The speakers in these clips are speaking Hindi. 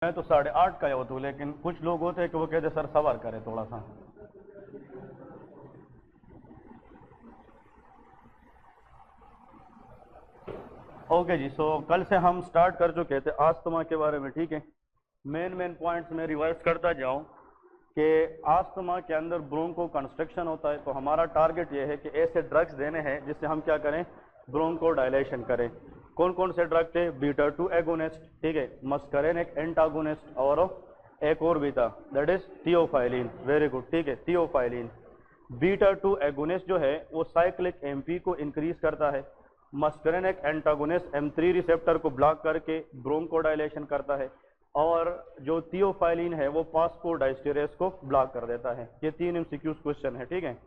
मैं तो 8:30 का होता हूँ, लेकिन कुछ लोग होते हैं कि वो कहते सर सवार करें थोड़ा सा। ओके जी, सो कल से हम स्टार्ट कर चुके थे आस्थमा के बारे में, ठीक है। मेन पॉइंट्स में रिवर्स करता जाऊं कि आस्थमा के अंदर ब्रोंको कंस्ट्रक्शन होता है, तो हमारा टारगेट ये है कि ऐसे ड्रग्स देने हैं जिससे हम क्या करें, ब्रोंको डायलेशन करें। कौन कौन से ड्रग थे? बीटा 2 एगोनिस्ट, ठीक है, मस्करेन एक एंटागोनिस्ट, और एक और भी था, that is theophylline. Very good, ठीक है, थियोफाइलिन। बीटा 2 एगोनिस्ट जो है वो साइक्लिक एमपी को इंक्रीज करता है। मस्करेन एक एंटागोनिस्ट M3 रिसेप्टर को ब्लॉक करके ब्रोंकोडाइलेशन करता है, और जो थियोफाइलिन है वो फास्फोडाइस्टेरेस को ब्लॉक कर देता है। ये 3 MCQ क्वेश्चन है, ठीक है।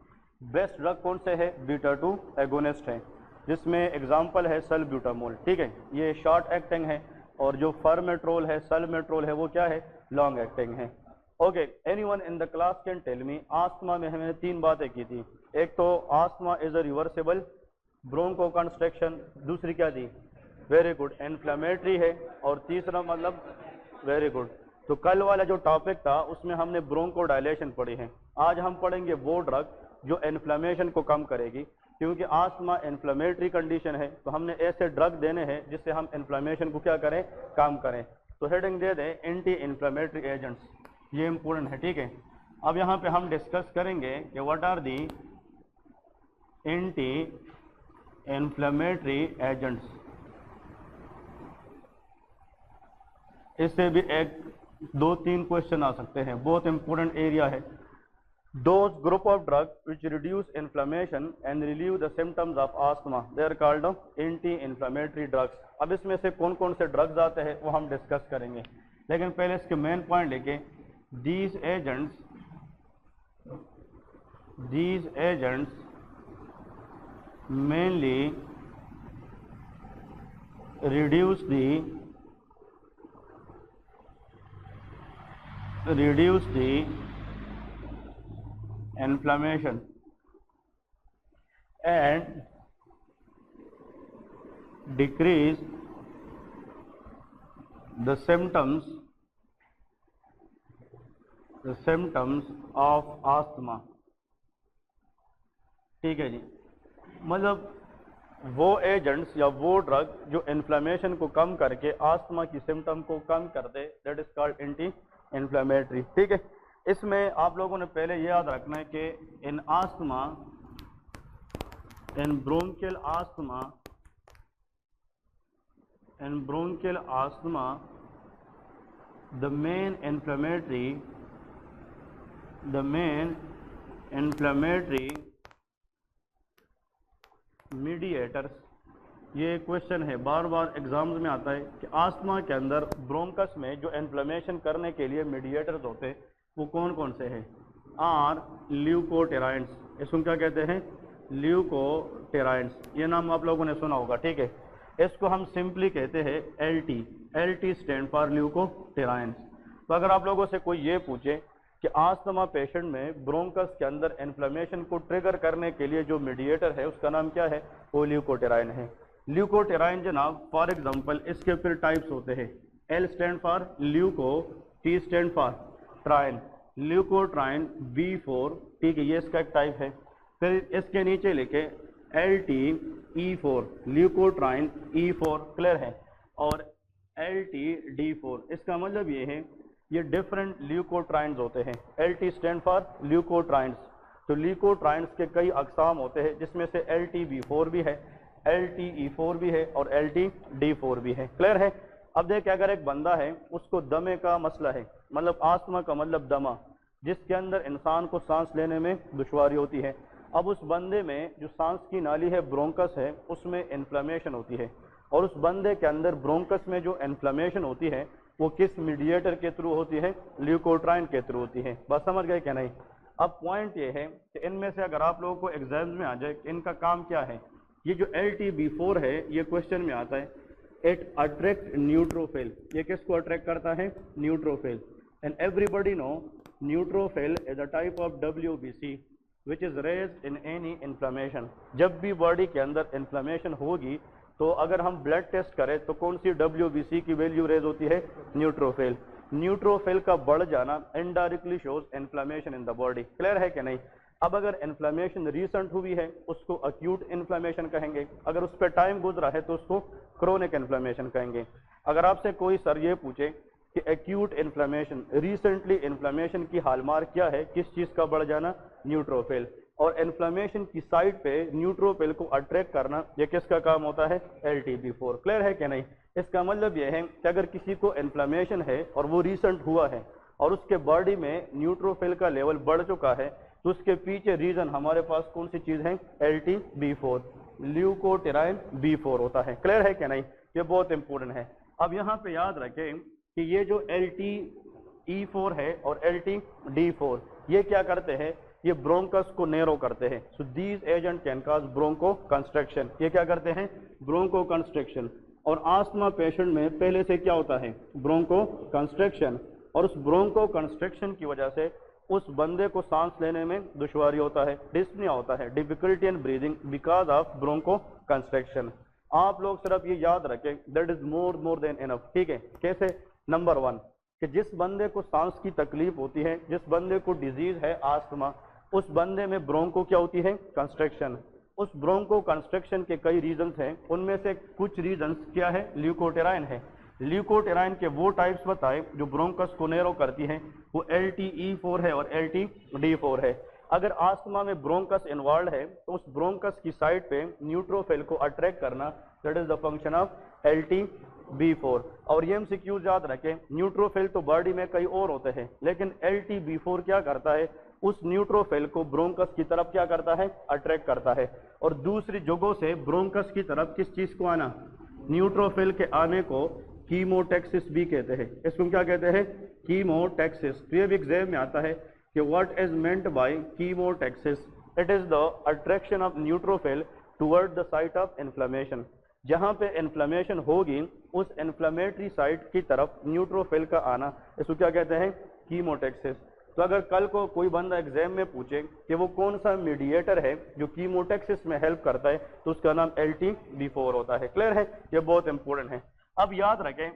बेस्ट ड्रग कौन से है? बीटा 2 एगोनिस्ट है, जिसमें एग्जांपल है सल्ब्यूटामोल, ठीक है, ये शॉर्ट एक्टिंग है, और जो फॉर्मेट्रोल है, सल्मेट्रोल है, वो क्या है, लॉन्ग एक्टिंग है। Okay, anyone in the class can tell me, asthma में हमने 3 बातें की थी। एक तो asthma is a reversible broncho construction, दूसरी क्या थी? वेरी गुड, इन्फ्लेमेटरी है, और तीसरा मतलब वेरी गुड। तो कल वाला जो टॉपिक था उसमें हमने ब्रोंको डायलेशन पढ़ी है। आज हम पढ़ेंगे वो ड्रग जो इन्फ्लेमेशन को कम करेगी, क्योंकि आस्थमा इन्फ्लेमेटरी कंडीशन है, तो हमने ऐसे ड्रग देने हैं जिससे हम इन्फ्लेमेशन को क्या करें, कम करें। तो हेडिंग दे दें एंटी इन्फ्लेमेटरी एजेंट्स, ये इंपॉर्टेंट है, ठीक है। अब यहाँ पे हम डिस्कस करेंगे कि what are the anti inflammatory agents. इससे भी 1-2-3 क्वेश्चन आ सकते हैं, बहुत इंपॉर्टेंट एरिया है। Those group of drugs which reduce inflammation and relieve the symptoms of asthma, they are called anti-inflammatory drugs. अब इसमें से कौन कौन से ड्रग्स आते हैं वो हम डिस्कस करेंगे, लेकिन पहले इसके मेन पॉइंट लेके, these agents mainly reduce the inflammation and decrease the symptoms of asthma, ठीक है जी। मतलब वो एजेंट्स या वो ड्रग जो इन्फ्लेमेशन को कम करके आस्थमा की सिम्टम को कम कर दे, that is called anti inflammatory, ठीक है। इसमें आप लोगों ने पहले ये याद रखना है कि in bronchial asthma the main inflammatory mediators, ये क्वेश्चन है, बार बार एग्जाम्स में आता है कि आस्थमा के अंदर ब्रोंकस में जो इन्फ्लेमेशन करने के लिए मीडिएटर्स होते हैं वो कौन कौन से हैं? आर ल्यूकोटेराइंस, इसको क्या कहते हैं? ल्यूकोटेराइंस, ये नाम आप लोगों ने सुना होगा, ठीक है। इसको हम सिंपली कहते हैं LT स्टैंड फॉर ल्यूकोटेराइंस। तो अगर आप लोगों से कोई ये पूछे कि आस्थमा पेशेंट में ब्रोंकस के अंदर इन्फ्लेमेशन को ट्रिगर करने के लिए जो मीडिएटर है उसका नाम क्या है, वो ल्यूकोटेराइन है। ल्यूकोटेराइन जनाब, फॉर एग्जांपल इसके फिर टाइप्स होते हैं, L stand for leuko, T stand for triene, leukotriene B4, ठीक है, ये इसका एक टाइप है। फिर इसके नीचे लिखे LT-E4, ल्यूकोट्राइन E4, क्लियर है, और LT-D4, इसका मतलब ये है ये डिफरेंट ल्यूकोट्राइंस होते हैं। LT स्टैंड फॉर ल्यूकोट्राइंस, तो ल्यूकोट्राइंस के कई अकसाम होते हैं, जिसमें से LT-B4 भी है, LT-E4 भी है, और LT-D4 भी है, क्लियर है। अब देखिए, अगर एक बंदा है उसको दमे का मसला है, मतलब आस्थमा का मतलब दमा, जिसके अंदर इंसान को सांस लेने में दुश्वारी होती है। अब उस बंदे में जो सांस की नाली है, ब्रोंकस है, उसमें इन्फ्लेमेशन होती है, और उस बंदे के अंदर ब्रोंकस में जो इन्फ्लेमेशन होती है वो किस मीडिएटर के थ्रू होती है? ल्यूकोट्राइन के थ्रू होती है। बस समझ गए क्या नहीं? अब पॉइंट ये है कि इनमें से अगर आप लोगों को एग्जाम्स में आ जाए कि इनका काम क्या है, ये जो LT-B4 है ये क्वेश्चन में आता है, इट अट्रैक्ट न्यूट्रोफिल, ये किसको अट्रैक्ट करता है? Neutrophil. And everybody know neutrophil is a type of WBC which is raised in any inflammation. जब भी बॉडी के अंदर इन्फ्लेमेशन होगी तो अगर हम ब्लड टेस्ट करें तो कौन सी WBC की वैल्यू रेज होती है? न्यूट्रोफिल। न्यूट्रोफिल का बढ़ जाना indirectly shows inflammation in the body. Clear है कि नहीं? अब अगर इन्फ्लेमेशन रीसेंट हुई है उसको अक्यूट इन्फ्लेमेशन कहेंगे, अगर उस पर टाइम गुजरा है तो उसको क्रोनिक इन्फ्लेमेशन कहेंगे। अगर आपसे कोई सर ये पूछे कि एक्यूट इन्फ्लेमेशन, रिसेंटली इन्फ्लेमेशन की हॉलमार्क क्या है, किस चीज का बढ़ जाना? न्यूट्रोफिल। और इन्फ्लेमेशन की साइड पे न्यूट्रोफिल को अट्रैक्ट करना ये किसका काम होता है? LTB4। क्लियर है कि नहीं? इसका मतलब यह है कि अगर किसी को इन्फ्लेमेशन है और वो रिसेंट हुआ है और उसके बॉडी में न्यूट्रोफिल का लेवल बढ़ चुका है तो उसके पीछे रीजन हमारे पास कौन सी चीज है? LTB4, ल्यूकोटेराइन B4 होता है। क्लियर है कि नहीं? ये बहुत इंपॉर्टेंट है। अब यहाँ पे याद रखें कि ये जो LTE4 है और LTD4 ये क्या करते हैं? ये ब्रोंकस को नैरो करते हैं। So these agent can cause broncho construction. ये क्या करते हैं? Broncho construction. और आस्थमा पेशेंट में पहले से क्या होता है? Broncho construction. और उस ब्रोंको कंस्ट्रक्शन की वजह से उस बंदे को सांस लेने में दुश्वारी होता है, डिस्पनिया होता है, difficulty in breathing because of broncho construction. आप लोग सिर्फ ये याद रखें, that is more than enough. ठीक है? कैसे? नंबर 1 कि जिस बंदे को सांस की तकलीफ होती है, जिस बंदे को डिजीज है आस्थमा, उस बंदे में ब्रोंको क्या होती है? कंस्ट्रक्शन। उस ब्रोंको कंस्ट्रक्शन के कई रीजंस हैं, उनमें से कुछ रीजंस क्या है? ल्यूकोटेराइन है। ल्यूकोटेराइन के वो टाइप्स बताए जो ब्रोंकस को नैरो करती हैं, वो LTE4 है और LTD4 है। अगर आस्थमा में ब्रोंकस इन्वॉल्व है तो उस ब्रोंकस की साइड पे न्यूट्रोफिल को अट्रैक्ट करना, that is the function of LTB4। और ये MCQ याद रखें, न्यूट्रोफिल तो बॉडी में कई और होते हैं, लेकिन LTB4 क्या करता है? उस न्यूट्रोफिल को ब्रोंकस की तरफ क्या करता है? अट्रैक्ट करता है। और दूसरी जगहों से ब्रोंकस की तरफ किस चीज को आना? न्यूट्रोफिल के आने को कीमोटैक्सिस भी कहते हैं। इसको क्या कहते हैं? कीमोटैक्सिस। तो ये भी एग्जाम में आता है कि what is meant bye chemotaxis? It is the attraction of neutrophil toward the site of inflammation. जहां पे इन्फ्लेमेशन होगी उस इन्फ्लेमेटरी साइट की तरफ न्यूट्रोफिल का आना, इसको क्या कहते हैं? कीमोटैक्सिस। तो अगर कल को कोई बंदा एग्जाम में पूछे कि वो कौन सा मीडिएटर है जो कीमोटैक्सिस में हेल्प करता है, तो उसका नाम LTB4 होता है। क्लियर है? ये बहुत इंपॉर्टेंट है। अब याद रखें,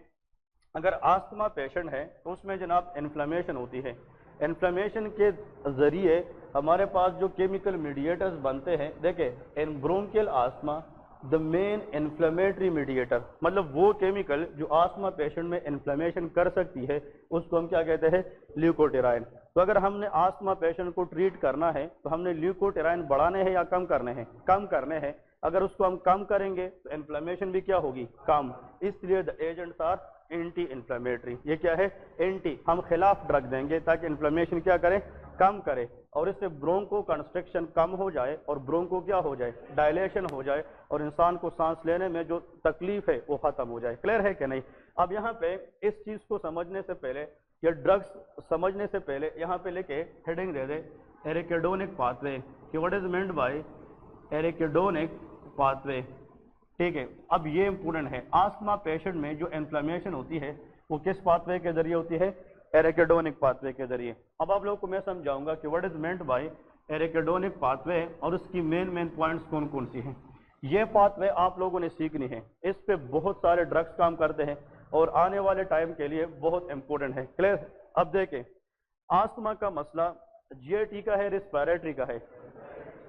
अगर आस्थमा पेशेंट है तो उसमें जनाब इन्फ्लेमेशन होती है। इन्फ्लेमेशन के जरिए हमारे पास जो केमिकल मीडिएटर्स बनते हैं, देखें in bronchial asthma the main inflammatory mediator, मतलब वो केमिकल जो आस्थमा पेशेंट में इन्फ्लेमेशन कर सकती है, उसको हम क्या कहते हैं? ल्यूकोटेराइन। तो अगर हमने आस्थमा पेशेंट को ट्रीट करना है तो हमने ल्यूकोटेराइन बढ़ाने हैं या कम करने हैं? कम करने हैं। अगर उसको हम कम करेंगे तो इन्फ्लेमेशन भी क्या होगी? कम। इसलिए the agents are anti inflammatory. ये क्या है? एंटी। हम खिलाफ ड्रग देंगे ताकि इन्फ्लेमेशन क्या करे? कम करे, और इससे ब्रोंको कंस्ट्रक्शन कम हो जाए और ब्रोंको क्या हो जाए? डायलेशन हो जाए, और इंसान को सांस लेने में जो तकलीफ है वो खत्म हो जाए। क्लियर है कि नहीं? अब यहाँ पे इस चीज को समझने से पहले या ड्रग्स समझने से पहले यहाँ पे लेके हेडिंग दे दे एरिकेडोनिक पाथवे कि what is meant by arachidonic pathway. ठीक है? अब ये इंपॉर्टेंट है, आस्थमा पेशेंट में जो इन्फ्लेमेशन होती है वो किस पाथवे के जरिए होती है? एरिकेडोनिक पाथवे के जरिए। अब आप लोगों को मैं समझाऊंगा कि what is meant by arachidonic pathway और उसकी मेन पॉइंट्स कौन कौन सी हैं। ये पाथवे आप लोगों ने सीखनी है, इस पे बहुत सारे ड्रग्स काम करते हैं और आने वाले टाइम के लिए बहुत इंपॉर्टेंट है। क्लियर? अब देखें, आस्थमा का मसला GIT का है, रिस्पायरेटरी का है।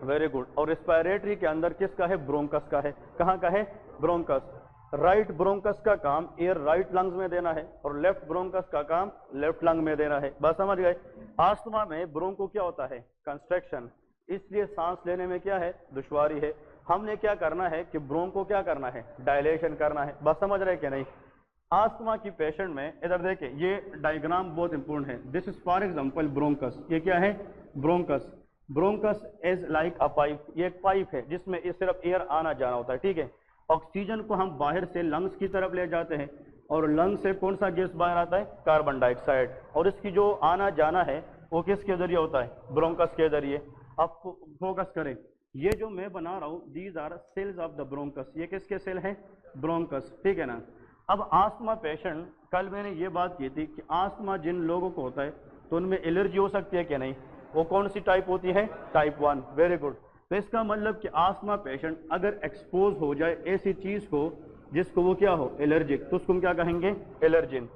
Very good. और रिस्पायरेटरी के अंदर किसका है? ब्रोंकस का है। कहाँ का है? ब्रोंकस। राइट ब्रोंकस का काम एयर राइट लंग्स में देना है और लेफ्ट ब्रोंकस का काम लेफ्ट लंग में देना है। बस समझ गए? आस्थमा में ब्रोंको क्या होता है? कंस्ट्रक्शन। इसलिए सांस लेने में क्या है? दुश्वारी है। हमने क्या करना है कि ब्रोंको क्या करना है? डायलेशन करना है। बस समझ रहे कि नहीं? आस्थमा की पेशेंट में इधर देखें, ये डायग्राम बहुत इंपॉर्टेंट है। This is for example bronchus. ये क्या है? Bronchus. Bronchus is like a pipe. ये एक पाइप है जिसमें सिर्फ एयर आना जाना होता है। ठीक है? ऑक्सीजन को हम बाहर से लंग्स की तरफ ले जाते हैं और लंग्स से कौन सा गैस बाहर आता है? Carbon dioxide. और इसकी जो आना जाना है वो किसके जरिए होता है? ब्रोंकस के जरिए। अब फोकस करें, ये जो मैं बना रहा हूँ these are cells of the bronchus. ये किसके सेल हैं? ब्रोंकस। ठीक है ना? अब आस्थमा पेशेंट, कल मैंने ये बात की थी कि आस्थमा जिन लोगों को होता है तो उनमें एलर्जी हो सकती है कि नहीं? वो कौन सी टाइप होती है? टाइप 1। Very good. तो इसका मतलब कि आस्थमा पेशेंट अगर एक्सपोज हो जाए ऐसी चीज को जिसको वो क्या हो? एलर्जिक, तो उसको हम क्या कहेंगे? Allergen.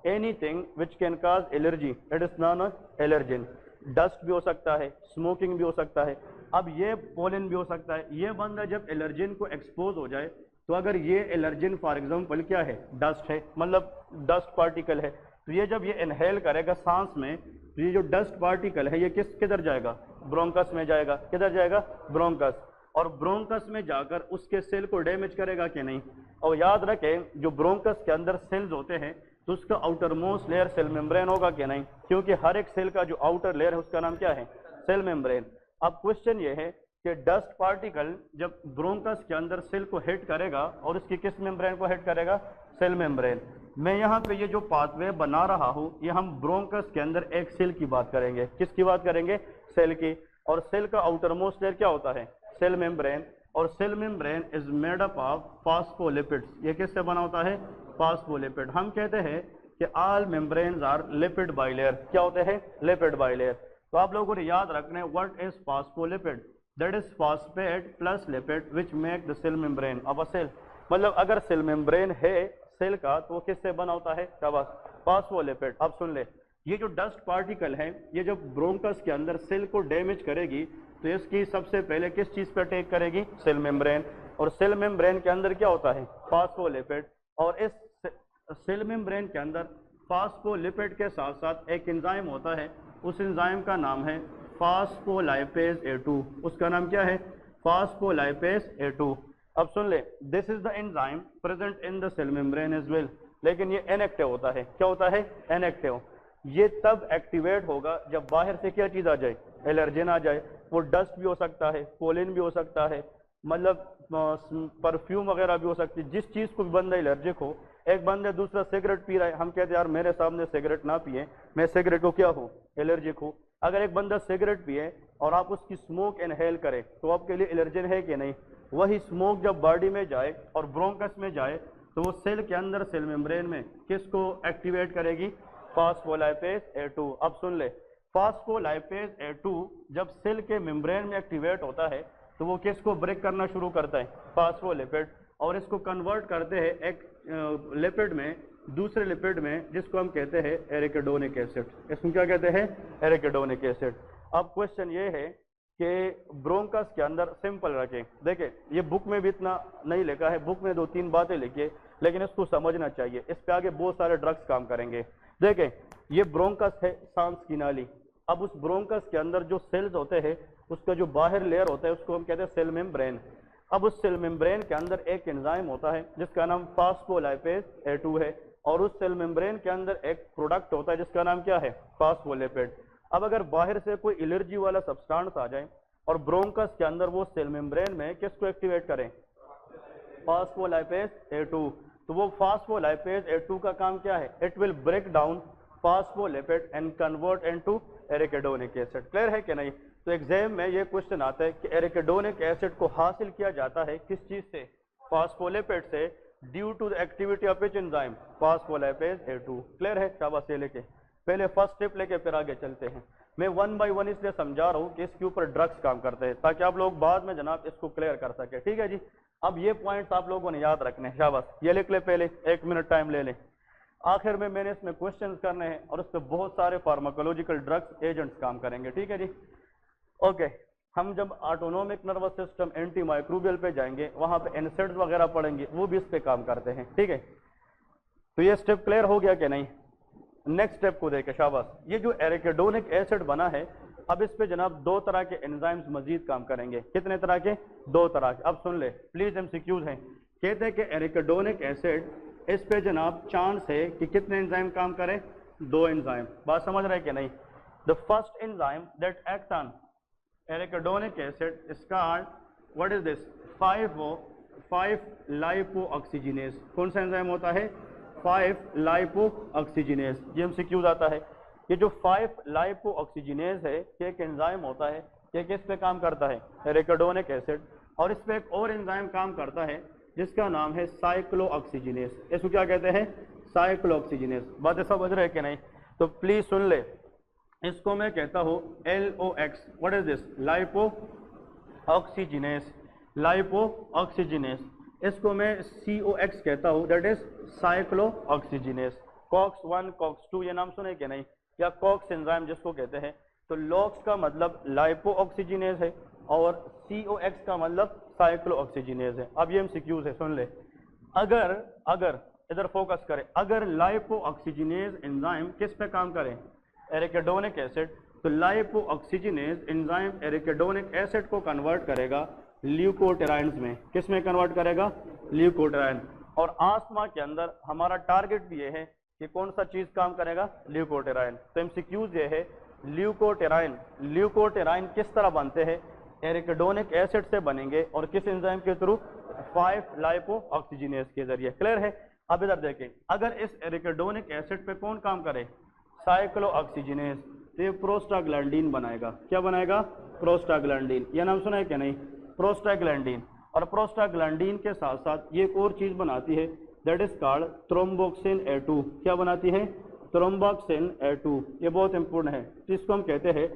Anything which can cause allergy it is non allergen. Dust भी हो सकता है, स्मोकिंग भी हो सकता है, अब ये पोलन भी हो सकता है। ये बंदा जब एलर्जिन को एक्सपोज हो जाए तो अगर ये एलर्जिन फॉर एग्जांपल क्या है, डस्ट है, मतलब डस्ट पार्टिकल है, तो ये जब ये इनहेल करेगा सांस में, तो ये जो डस्ट पार्टिकल है ये किधर जाएगा, ब्रोंकस में जाएगा। किधर जाएगा, ब्रोंकस। और ब्रोंकस में जाकर उसके सेल को डैमेज करेगा कि नहीं। और याद रखें जो ब्रोंकस के अंदर सेल्स होते हैं तो उसका outermost layer cell membrane होगा कि नहीं, क्योंकि हर एक सेल का जो आउटर लेयर है उसका नाम क्या है, सेल मेम्ब्रेन। अब क्वेश्चन ये है कि डस्ट पार्टिकल जब ब्रोंकस के अंदर सेल को हिट करेगा और इसकी किस मेम्ब्रेन को हिट करेगा, सेल मेम्ब्रेन। मैं यहाँ पे ये जो पाथवे बना रहा हूँ ये हम ब्रोंकस के अंदर एक सेल की बात करेंगे। किसकी बात करेंगे, सेल की। और सेल का आउटर मोस्ट लेयर क्या होता है, सेल मेम्ब्रेन। और cell membrane is made up of phospholipids. ये किससे बना होता है, फॉस्फोलिपिड। हम कहते हैं कि all membranes are lipid bilayer. क्या होते हैं, लिपिड बाइलेयर। तो आप लोगों को याद रखना है what is phospholipid, that is phosphate plus lipid which make the cell membrane of a cell. मतलब अगर सेल मेम्ब्रेन है सेल का तो वो किससे बना होता है, शाबाश, फॉस्फोलिपिड। अब सुन ले, ये जो डस्ट पार्टिकल है ये जब ब्रोंकस के अंदर सेल को डैमेज करेगी तो इसकी सबसे पहले किस चीज पर अटैक करेगी, सेल मेम्ब्रेन। और सेल मेम्ब्रेन के अंदर क्या होता है, फॉस्फोलिपिड। और इस सेल मेम्ब्रेन के अंदर फॉस्फोलिपिड के साथ साथ एक एंजाइम होता है, उस एंजाइम का नाम है फॉस्फोलाइपेज A2। उसका नाम क्या है, फॉस्फोलाइपेज A2। अब सुन ले, this is the enzyme present in the cell membrane as well. लेकिन ये इनएक्टिव होता है। क्या होता है, इनएक्टिव। ये तब एक्टिवेट होगा जब बाहर से क्या चीज आ जाए, एलर्जिन आ जाए। वो डस्ट भी हो सकता है, पोलिन भी हो सकता है, मतलब परफ्यूम वगैरह भी हो सकती है, जिस चीज को भी बंदा एलर्जिक हो। एक बंदा दूसरा सिगरेट पी रहा है, हम कहते हैं यार मेरे सामने सिगरेट ना पिए, मैं सिगरेट को क्या हूँ, एलर्जिक हूँ। अगर एक बंदा सिगरेट पिए और आप उसकी स्मोक इनहेल करें तो आपके लिए एलर्जिन है कि नहीं। वही स्मोक जब बॉडी में जाए और ब्रोंकस में जाए तो वो सेल के अंदर सेल मेम्ब्रेन में किसको एक्टिवेट करेगी, फॉस्फोलाइपेज A2। अब सुन ले, फॉस्फोलाइपेज A2 जब सेल के मेम्ब्रेन में एक्टिवेट होता है तो वो किसको ब्रेक करना शुरू करता है, फॉस्फोलिपिड। और इसको कन्वर्ट करते हैं एक लिपिड में दूसरे लिपिड में, जिसको हम कहते हैं एरिकिडोनिक एसिड। इसको क्या कहते हैं, एरिकिडोनिक एसिड। अब क्वेश्चन ये है कि ब्रोंकस के अंदर सिंपल रखें। देखिए ये बुक में भी इतना नहीं लिखा है, बुक में 2-3 बातें लिखी, लेकिन इसको समझना चाहिए। इस पे आगे बहुत सारे ड्रग्स काम करेंगे। देखें ये ब्रोंकस है, सांस की नाली। अब उस ब्रोंकस के अंदर जो सेल्स होते हैं उसका जो बाहर लेयर होता है उसको हम कहते हैं सेल मेम्ब्रेन। अब उस सेल मेम्ब्रेन के अंदर एक एंजाइम होता है जिसका नाम फॉस्फोलाइपेज A2 है, और उस सेल मेम्ब्रेन के अंदर एक प्रोडक्ट होता है जिसका नाम क्या है, फॉस्फोलिपिड। अब अगर बाहर से कोई एलर्जी वाला सब्सटेंस आ जाए और ब्रोंकस के अंदर वो सेल मेम्ब्रेन में किसको एक्टिवेट करें, फॉस्फोलाइपेज A2, तो वो फॉस्फोलाइपेज A2 का काम क्या है, it will break down phospholipid and convert into arachidonic acid. Clear है कि नहीं। तो एग्जाम में ये क्वेश्चन आता है कि एरिकिडोनिक एसिड को हासिल किया जाता है किस चीज से, फॉस्फोलिपिड से, due to the activity of which enzyme, phospholipase A2। Clear है, शाबाश। ये लेके पहले फर्स्ट स्टेप लेके फिर आगे चलते हैं। मैं 1 बाय 1 इसलिए समझा रहा हूँ कि इसके ऊपर ड्रग्स काम करते हैं ताकि आप लोग बाद में जनाब इसको क्लियर कर सके। ठीक है जी। अब ये पॉइंट्स आप लोगों ने याद रखने हैं, शाबाश। ये लिख ले, पहले 1 मिनट टाइम ले लें। आखिर में मैंने इसमें क्वेश्चंस करने हैं और उस पर बहुत सारे फार्माकोलॉजिकल ड्रग्स एजेंट्स काम करेंगे। ठीक है जी, ओके। हम जब autonomic nervous system anti microbial पे जाएंगे वहां पे एनसेड्स वगैरह पढ़ेंगे, वो भी इस पे काम करते हैं। ठीक है, तो ये स्टेप क्लियर हो गया कि नहीं। नेक्स्ट स्टेप को देखें, शाबाश। ये जो एरिकिडोनिक एसिड बना है, अब इस पे जनाब 2 तरह के एंजाइम्स मजीद काम करेंगे। कितने तरह के, 2 तरह के। अब सुन ले प्लीज, MCQs हैं। कहते हैं कि एरिकिडोनिक एसिड, इस पे जनाब चांस है कि कितने एंजाइम काम करें, 2 एंजाइम। बात समझ रहे कि नहीं। The first enzyme that act on arachidonic acid is called, what is this, 5 lipoxygenase. कौन सा एंजाइम होता है, 5 लाइपोऑक्सीजिनेज। ये MCQs आता है। ये जो 5 लाइपोऑक्सीजिनेज है ये एक एंजाइम होता है, ये किस पे काम करता है, एरिकिडोनिक एसिड। और इस पे एक और एंजाइम काम करता है जिसका नाम है साइक्लोऑक्सीजिनेज। इसको क्या कहते हैं, साइक्लोऑक्सीजिनेज। बातें समझ रहे कि नहीं। तो प्लीज सुन ले, इसको मैं कहता हूँ LOX। What is this, lipoxygenase, lipoxygenase. इसको मैं COX कहता हूँ, that is cyclooxygenase. COX 1 COX 2 ये नाम सुने कि नहीं, या कॉक्स एंजाइम जिसको कहते हैं। तो लॉक्स का मतलब लाइपो ऑक्सीजिनेज है और COX का मतलब साइक्लो ऑक्सीजिनेज है। अब ये MCQs है, सुन ले। अगर इधर फोकस करें, अगर लाइपो ऑक्सीजिनेज एंजाइम किस पे काम करें, एरिकिडोनिक एसिड, तो लाइपो ऑक्सीजिनेज एंजाइम एरिकिडोनिक एसिड को कन्वर्ट करेगा ल्यूकोटेराइन्स में। किस में कन्वर्ट करेगा, ल्यूकोटेराइन। और आस्थमा के अंदर हमारा टारगेट भी ये है कि कौन सा चीज काम करेगा, ल्यूकोटेराइन। तो MCQs ये है, ल्यूकोटेराइन किस तरह बनते हैं, एरिकिडोनिक एसिड से बनेंगे और किस एंजाइम के थ्रू, 5 लाइपो ऑक्सीजिनेज के जरिए। क्लियर है। अब इधर देखें, अगर इस एरिकिडोनिक एसिड पे कौन काम करे, साइक्लो ऑक्सीजिनेज, तो ये प्रोस्टाग्लैंडीन बनाएगा। क्या बनाएगा, प्रोस्टाग्लैंडीन। यह नाम सुना है क्या नहीं, प्रोस्टाग्लैंडीन। और प्रोस्टाग्लैंडीन के साथ साथ ये एक और चीज बनाती है, that is called thromboxane A2। क्या बनाती है, थ्रोम्बोक्सिन A2। ये बहुत इंपॉर्टेंट है, तो इसको हम कहते हैं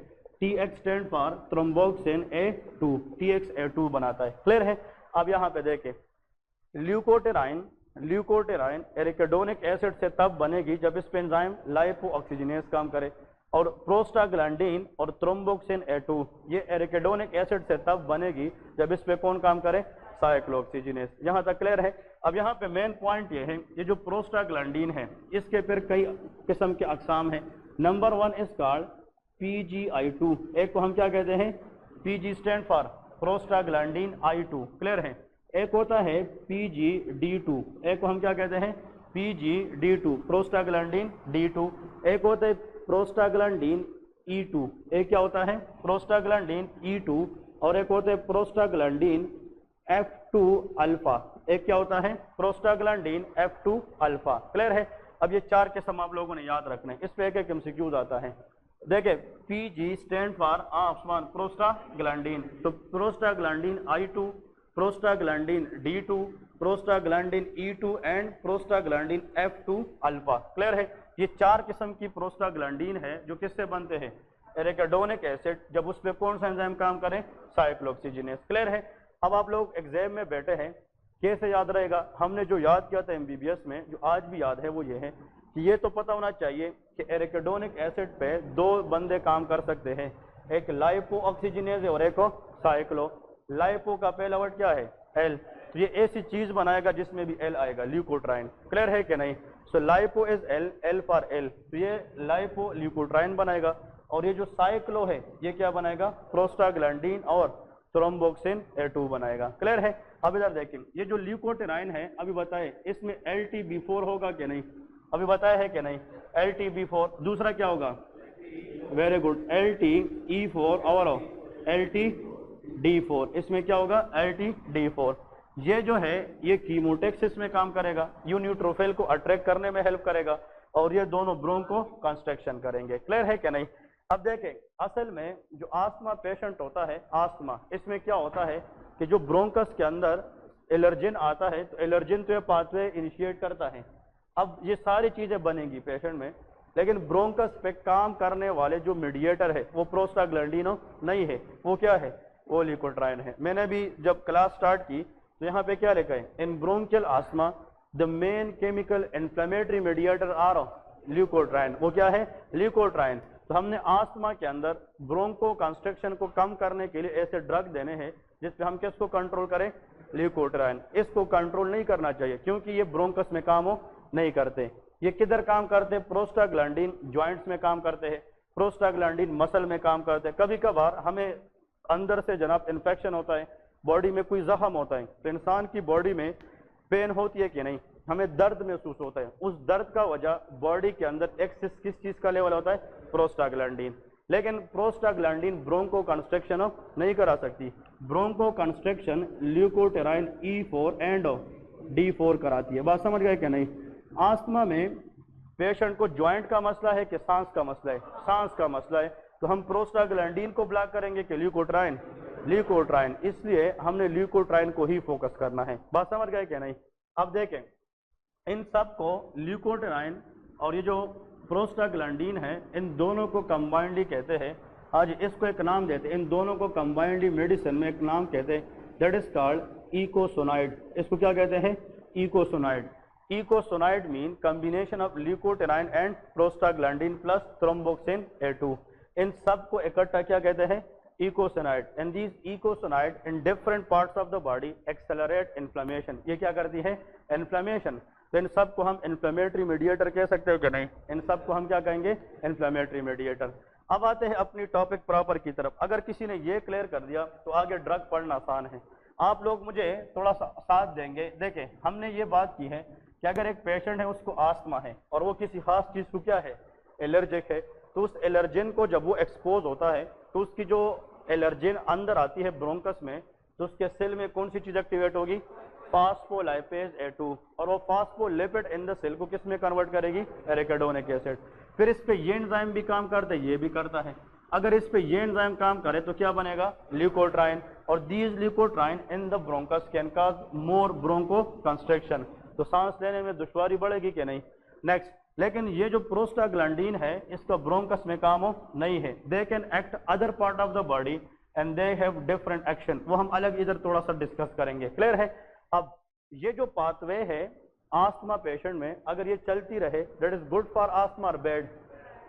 TX stand for thromboxane A2, TX A2 बनाता है। क्लियर है। अब यहाँ पे देखें, ल्यूकोटेराइन एरिकिडोनिक एसिड से तब बनेगी जब इस पे एंजाइम लाइपो ऑक्सीजिनेज काम करे, और प्रोस्टाग्लैंडीन और थ्रोम्बोक्सिन A2 ये एरिकिडोनिक एसिड से तब बनेगी जब इस पे कौन काम करे, साइक्लो ऑक्सीजिनेज। यहाँ तक क्लियर है। अब यहाँ पे मेन पॉइंट ये है, ये जो प्रोस्टाग्लैंडीन है इसके फिर कई किस्म के अकसाम है। Number 1 is called PGI2। एक को हम क्या कहते हैं, PG stand for prostaglandin I2। Clear है। एक होता है PGD2, एक को हम क्या कहते हैं, PGD2 प्रोस्टाग्लैंडीन D2। एक होता है प्रोस्टाग्लैंडीन E2, एक क्या होता है, प्रोस्टाग्लैंडीन E2। और एक होता है प्रोस्टाग्लैंडीन F2 अल्फा, एक क्या होता है, प्रोस्टाग्लैंडीन F2 अल्फा। क्लियर है। अब ये 4 किस्म आप लोगों ने याद रखना है, इस पे एक MCQs आता है। देखिए, PG स्टैंड फॉर आसमान प्रोस्टाग्लैंडीन, तो prostaglandin I2, prostaglandin D2, prostaglandin E2 and prostaglandin F2 alpha. Clear है। ये 4 किस्म की प्रोस्टाग्लैंडीन है जो किससे बनते हैं, एरिकिडोनिक एसिड, जब उस पर कौन सा एंजाइम काम करें, साइक्लो ऑक्सीजिनेज। क्लियर है। अब आप लोग एग्जाम में बैठे हैं, कैसे याद रहेगा, हमने जो याद किया था MBBS में, जो आज भी याद है वो ये है कि ये तो पता होना चाहिए कि एरिकिडोनिक एसिड पे 2 बंदे काम कर सकते हैं, एक लाइपो ऑक्सीजिनेज और एक साइक्लो। लाइपो का पहला वर्ड क्या है, L, तो ये ऐसी चीज बनाएगा जिसमें भी L आएगा, ल्यूकोट्राइन। क्लियर है कि नहीं। So lipo is L for L, तो ये लाइपो ल्यूकोट्राइन बनाएगा। और ये जो साइक्लो है ये क्या बनाएगा, प्रोस्टाग्लैंडीन और थ्रोम्बोक्सिन A2 बनाएगा। क्लियर है। अब इधर देखें, ये जो ल्यूकोट्राइन है, अभी बताए इसमें LTB4 होगा कि नहीं, अभी बताया है कि नहीं, LTB4। दूसरा क्या होगा, वेरी गुड, LTE4 और LTD4, इसमें क्या होगा, LTD4। ये जो है ये कीमोटेक्सिस में काम करेगा, यू न्यूट्रोफिल को अट्रैक्ट करने में हेल्प करेगा, और ये दोनों ब्रोंको कंस्ट्रक्शन करेंगे। क्लियर है कि नहीं। अब देखें, असल में जो आस्थमा पेशेंट होता है, आस्थमा, इसमें क्या होता है कि जो ब्रोंकस के अंदर एलर्जिन आता है, तो एलर्जिन तो ये पाथवे इनिशिएट करता है। अब ये सारी चीजें बनेंगी पेशेंट में, लेकिन ब्रोंकस पे काम करने वाले जो मीडिएटर है वो प्रोस्टाग्लैंडीनो नहीं है, वो क्या है, वो ल्यूकोट्राइन है। मैंने भी जब क्लास स्टार्ट की तो यहाँ पे क्या लिखा है, in bronchial asthma the main chemical inflammatory mediator are leukotriene. वो क्या है, ल्यूकोट्राइन। तो हमने आस्थमा के अंदर ब्रोंको कंस्ट्रक्शन को कम करने के लिए ऐसे ड्रग देने हैं जिसपे हम किसको कंट्रोल करें, ल्यूकोट्राइन। इसको कंट्रोल नहीं करना चाहिए क्योंकि ये ब्रोंकस में काम नहीं करते। ये किधर काम करते हैं, प्रोस्टाग्लैंडीन ज्वाइंट्स में काम करते हैं, प्रोस्टाग्लैंडीन मसल में काम करते हैं। कभी कभार हमें अंदर से जनाब इन्फेक्शन होता है, बॉडी में कोई जख्म होता है, तो इंसान की बॉडी में पेन होती है कि नहीं, हमें दर्द महसूस होता है। उस दर्द का वजह बॉडी के अंदर एक्सेस किस चीज का लेवल होता है, प्रोस्टाग्लैंडीन। लेकिन प्रोस्टाग्लैंडीन ब्रोंको कंस्ट्रक्शन नहीं करा सकती, Bronco construction ल्यूकोटेराइन E4 and D4 कराती है। बात समझ गए कि नहीं। आस्थमा में पेशेंट को ज्वाइंट का मसला है कि सांस का मसला है, सांस का मसला है, तो हम प्रोस्टाग्लैंडीन को ब्लॉक करेंगे कि ल्यूकोट्राइन, ल्यूकोट्राइन। इसलिए हमने ल्यूकोट्राइन को ही फोकस करना है। बात समझ गए कि नहीं। अब देखें, इन सब को ल्यूकोट्राइन और ये जो प्रोस्टाग्लैंडीन है, इन दोनों को कंबाइंडली कहते हैं। आज इसको एक नाम देते हैं, इन दोनों को कंबाइंडली मेडिसिन में एक नाम कहते हैं, दैट इज कॉल्ड इकोसोनाइड। इसको क्या कहते हैं, eicosanoid. Eicosanoid mean combination of leukotriene and prostaglandin plus thromboxane A2। इन सब को इकट्ठा क्या कहते हैं? Eicosanoid. And these eicosanoid in different parts of the body accelerate inflammation. ये क्या करती है? इन्फ्लेमेशन। तो इन सब को हम इन्फ्लेमेटरी मीडिएटर कह सकते हो कि नहीं? इन सब को हम क्या कहेंगे? Inflammatory mediator. अब आते हैं अपनी टॉपिक प्रॉपर की तरफ। अगर किसी ने ये क्लियर कर दिया तो आगे ड्रग पढ़ना आसान है। आप लोग मुझे थोड़ा सा साथ देंगे। देखें, हमने ये बात की है कि अगर एक पेशेंट है, उसको आस्थमा है और वो किसी खास चीज़ को क्या है? एलर्जिक है, तो उस एलर्जिन को जब वो एक्सपोज होता है तो उसकी जो एलर्जिन अंदर आती है ब्रोंकस में, तो उसके सेल में कौन सी चीज़ एक्टिवेट होगी? फास्फोलाइपेज A2। और वो फास्फोलिपिड इन द सेल को किस में कन्वर्ट करेगी? एरिकाडोनिक एसिड। फिर इस पे ये एंजाइम भी काम करता है, ये भी करता है। अगर इस पे ये एंजाइम काम करे तो क्या बनेगा? ल्यूकोट्राइन। और these leukotriene in the bronchus can cause more broncho construction. तो सांस लेने में दुश्वारी बढ़ेगी कि नहीं? नेक्स्ट, लेकिन ये जो प्रोस्टाग्लैंडिन है इसका ब्रोंकस में काम हो नहीं है। They can act other part of the body and they have different action. वो हम अलग इधर थोड़ा सा डिस्कस करेंगे। क्लियर है? अब ये जो पाथवे है आस्थमा पेशेंट में, अगर ये चलती रहे, that is good for asthma और bad?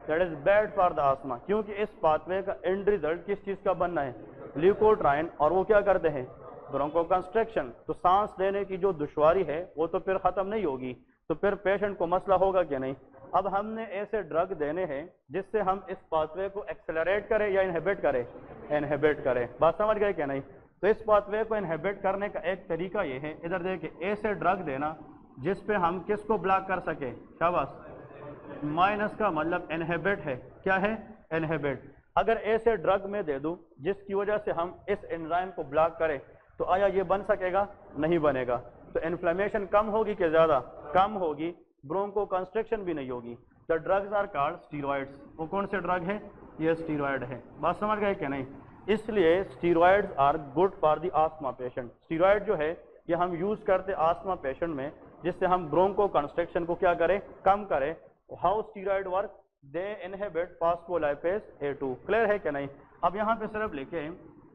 That is bad for the asthma, क्योंकि इस पाथवे का एंड रिजल्ट किस चीज का बनना है? ल्यूकोट्राइन। और वो क्या करते हैं? Broncho construction. तो सांस लेने की जो दुश्वारी है वो तो फिर खत्म नहीं होगी, तो फिर पेशेंट को मसला होगा कि नहीं? अब हमने ऐसे ड्रग देने हैं जिससे हम इस पाथवे को एक्सेलरेट करें या इनहिबिट करें? इनहिबिट करें। बात समझ गए कि नहीं? तो इस पाथवे को इनहिबिट करने का एक तरीका ये है, इधर देखिए, ऐसे ड्रग देना जिस पे हम किसको ब्लॉक कर सके। शाबाश। माइनस का मतलब इनहिबिट है। क्या है? इनहिबिट। अगर ऐसे ड्रग में दे दूं जिसकी वजह से हम इस एंजाइम को ब्लॉक करें, तो आया ये बन सकेगा? नहीं बनेगा। तो इन्फ्लेमेशन कम होगी कि ज्यादा? कम होगी। ब्रोंको कंस्ट्रक्शन भी नहीं होगी। The drugs are called steroids. वो कौन से ड्रग है? ये स्टीरॉइड है। बात समझ गए कि नहीं? इसलिए steroids are good for the asthma patient. Steroid जो है ये हम यूज करते आस्थमा पेशेंट में, जिससे हम ब्रोंको कंस्ट्रक्शन को क्या करें? कम करें। How steroid work? They inhibit phospholipase A2। Clear है कि नहीं? अब यहाँ पे सिर्फ लिखे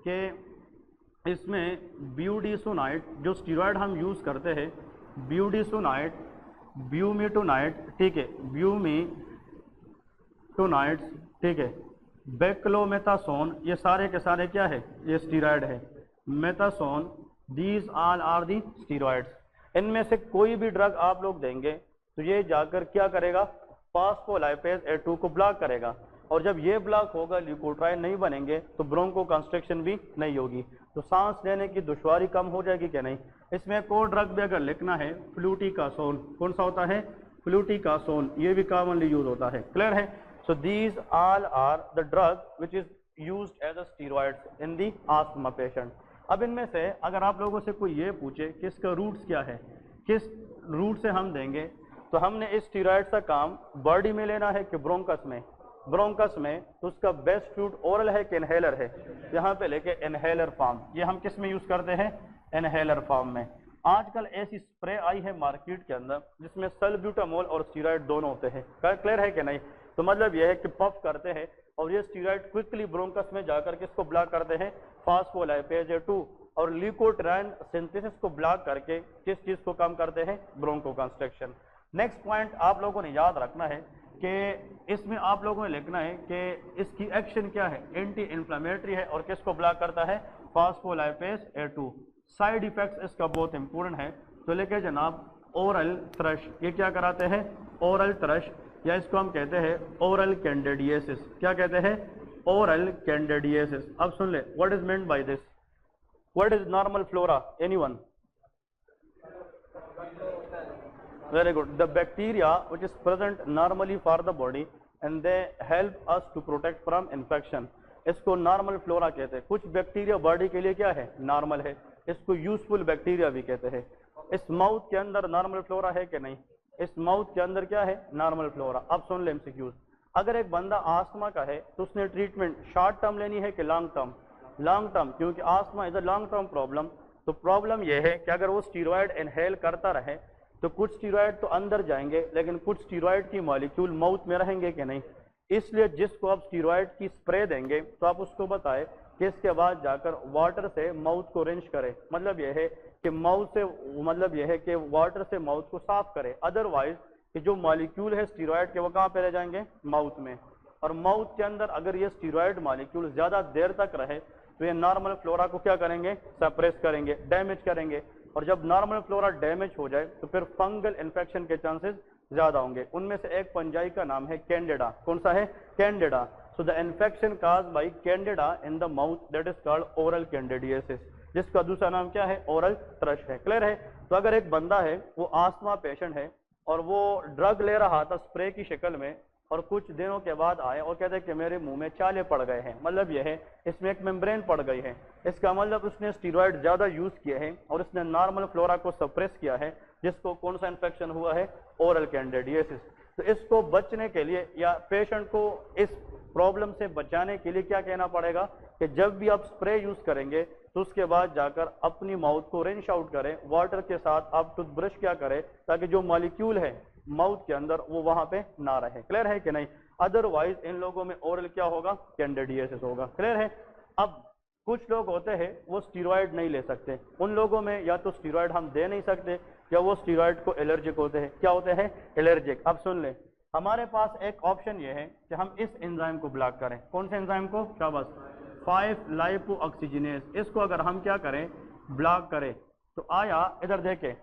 कि इसमें ब्यूडिसोनाइट जो स्टीरॉइड हम यूज करते हैं, ब्यूडिसोनाइट, ब्यूमिटोनाइट, ठीक है, ब्यूमिटोनाइट्स, ठीक है, बेक्लोमेथासोन, ये सारे के सारे क्या है? ये स्टीरॉइड है। Methasone, these all are the steroids. इनमें से कोई भी ड्रग आप लोग देंगे तो ये जाकर क्या करेगा? फास्फोलाइपेज A2 को ब्लॉक करेगा। और जब ये ब्लॉक होगा, ल्यूकोट्राइन नहीं बनेंगे, तो ब्रोंको कंस्ट्रक्शन भी नहीं होगी, तो सांस लेने की दुश्वारी कम हो जाएगी क्या नहीं? इसमें एक और ड्रग भी अगर लिखना है, फ्लूटिकासोन। कौन सा होता है? फ्लूटिकासोन। ये भी कॉमनली यूज होता है। क्लियर है? So these all are the drug which is used as a steroids in the asthma patient. अब इनमें से अगर आप लोगों से कोई ये पूछे कि इसका रूट्स क्या है, किस रूट से हम देंगे, तो हमने इस स्टीरॉइड का काम बॉडी में लेना है कि ब्रोंकस में? ब्रोंकस में। तो उसका बेस्ट रूट ओरल है कि इनहेलर है? यहाँ पे लेके इनहेलर फॉर्म। ये हम किस में यूज करते हैं? इनहेलर फॉर्म में। आजकल ऐसी स्प्रे आई है मार्केट के अंदर जिसमें सल्ब्यूटामोल और स्टीरॉइड दोनों होते हैं। क्लियर है कि नहीं? तो मतलब यह है कि पफ करते हैं और ये स्टीरॉइड क्विकली ब्रोंकस में जाकर किसको ब्लॉक करते हैं? फास्फोलाइपेज A2। और ल्यूकोट्राइन सिंथेसिस को ब्लॉक करके किस चीज को कम करते हैं? Broncho construction. नेक्स्ट पॉइंट आप लोगों ने याद रखना है कि इसमें आप लोगों ने लिखना है कि इसकी एक्शन क्या है? एंटी इन्फ्लेमेटरी है और किसको ब्लॉक करता है? फास्फोलाइपेज A2। साइड इफेक्ट्स इसका बहुत इंपॉर्टेंट है, तो लेके जनाब ओरल थ्रश। ये क्या कराते हैं? ओरल थ्रश, या इसको हम कहते हैं ओरल कैंडिडियासिस। क्या कहते हैं? Oral candidiasis. अब सुन ले, what is meant by this? What is normal flora? Anyone? Very good. The bacteria which is present normally for the body and they help us to protect from infection. इसको नॉर्मल फ्लोरा कहते हैं। कुछ बैक्टीरिया बॉडी के लिए क्या है? नॉर्मल है। इसको यूजफुल बैक्टीरिया भी कहते हैं। इस माउथ के अंदर नॉर्मल फ्लोरा है कि नहीं? इस माउथ के अंदर क्या है? Normal flora. अब सुन ले एमसीक्यूज। अगर एक बंदा आस्थमा का है तो उसने ट्रीटमेंट शॉर्ट टर्म लेनी है कि लॉन्ग टर्म? लॉन्ग टर्म, क्योंकि asthma is a long term problem. तो प्रॉब्लम यह है कि अगर वो स्टीरॉयड इनहेल करता रहे तो कुछ स्टीरॉयड तो अंदर जाएंगे, लेकिन कुछ स्टीरॉयड की मॉलिक्यूल माउथ में रहेंगे कि नहीं? इसलिए जिसको आप स्टीरॉयड की स्प्रे देंगे तो आप उसको बताएं कि इसके बाद जाकर वाटर से माउथ को रिंच करें। मतलब यह है कि माउथ से, मतलब यह है कि वाटर से माउथ को साफ करे, अदरवाइज कि जो मॉलिक्यूल है स्टीरॉयड के वो कहाँ पे रह जाएंगे, माउथ में। और माउथ के अंदर अगर ये स्टीरॉयड मॉलिक्यूल ज्यादा देर तक रहे तो ये नॉर्मल फ्लोरा को क्या करेंगे, सप्रेस करेंगे, डैमेज करेंगे। और जब नॉर्मल फ्लोरा डैमेज हो जाए तो फिर फंगल इन्फेक्शन के चांसेस ज्यादा होंगे। उनमें से एक फंजाई का नाम है कैंडिडा। कौन सा है, candida. So the infection caused by candida in the mouth, that is called oral candidiasis, जिसका दूसरा नाम क्या है, ओरल थ्रश है। क्लियर है। तो अगर एक बंदा है वो आस्थमा पेशेंट है और वो ड्रग ले रहा था स्प्रे की शक्ल में, और कुछ दिनों के बाद आए और कहते हैं कि मेरे मुंह में चाले पड़ गए हैं, मतलब यह है इसमें एक मेम्ब्रेन पड़ गई है, इसका मतलब उसने स्टीरॉयड ज्यादा यूज किए हैं और उसने नॉर्मल फ्लोरा को सप्रेस किया है, जिसको कौन सा इन्फेक्शन हुआ है, ओरल कैंडिडियासिस। तो इसको बचने के लिए या पेशेंट को इस प्रॉब्लम से बचाने के लिए क्या कहना पड़ेगा कि जब भी आप स्प्रे यूज करेंगे तो उसके बाद जाकर अपनी माउथ को रिंस आउट करें, वाटर के साथ आप टूथब्रश क्या करें ताकि जो मॉलिक्यूल है माउथ के अंदर वो वहां पे ना रहे। क्लियर है कि नहीं। अदरवाइज इन लोगों में ओरल क्या होगा, कैंडिडियासिस होगा। क्लियर है। अब कुछ लोग होते हैं वो स्टीरॉयड नहीं ले सकते, उन लोगों में या तो स्टीरॉयड हम दे नहीं सकते या वो स्टीरॉयड को एलर्जिक होते हैं। क्या होते हैं, एलर्जिक। अब सुन ले, हमारे पास एक ऑप्शन ये है कि हम इस एंजाइम को ब्लॉक करें। कौन से एंजाइम को, शाबाश, 5-लाइपोऑक्सीजिनेज। इसको अगर हम क्या करें, ब्लॉक करें, तो आया इधर देखें,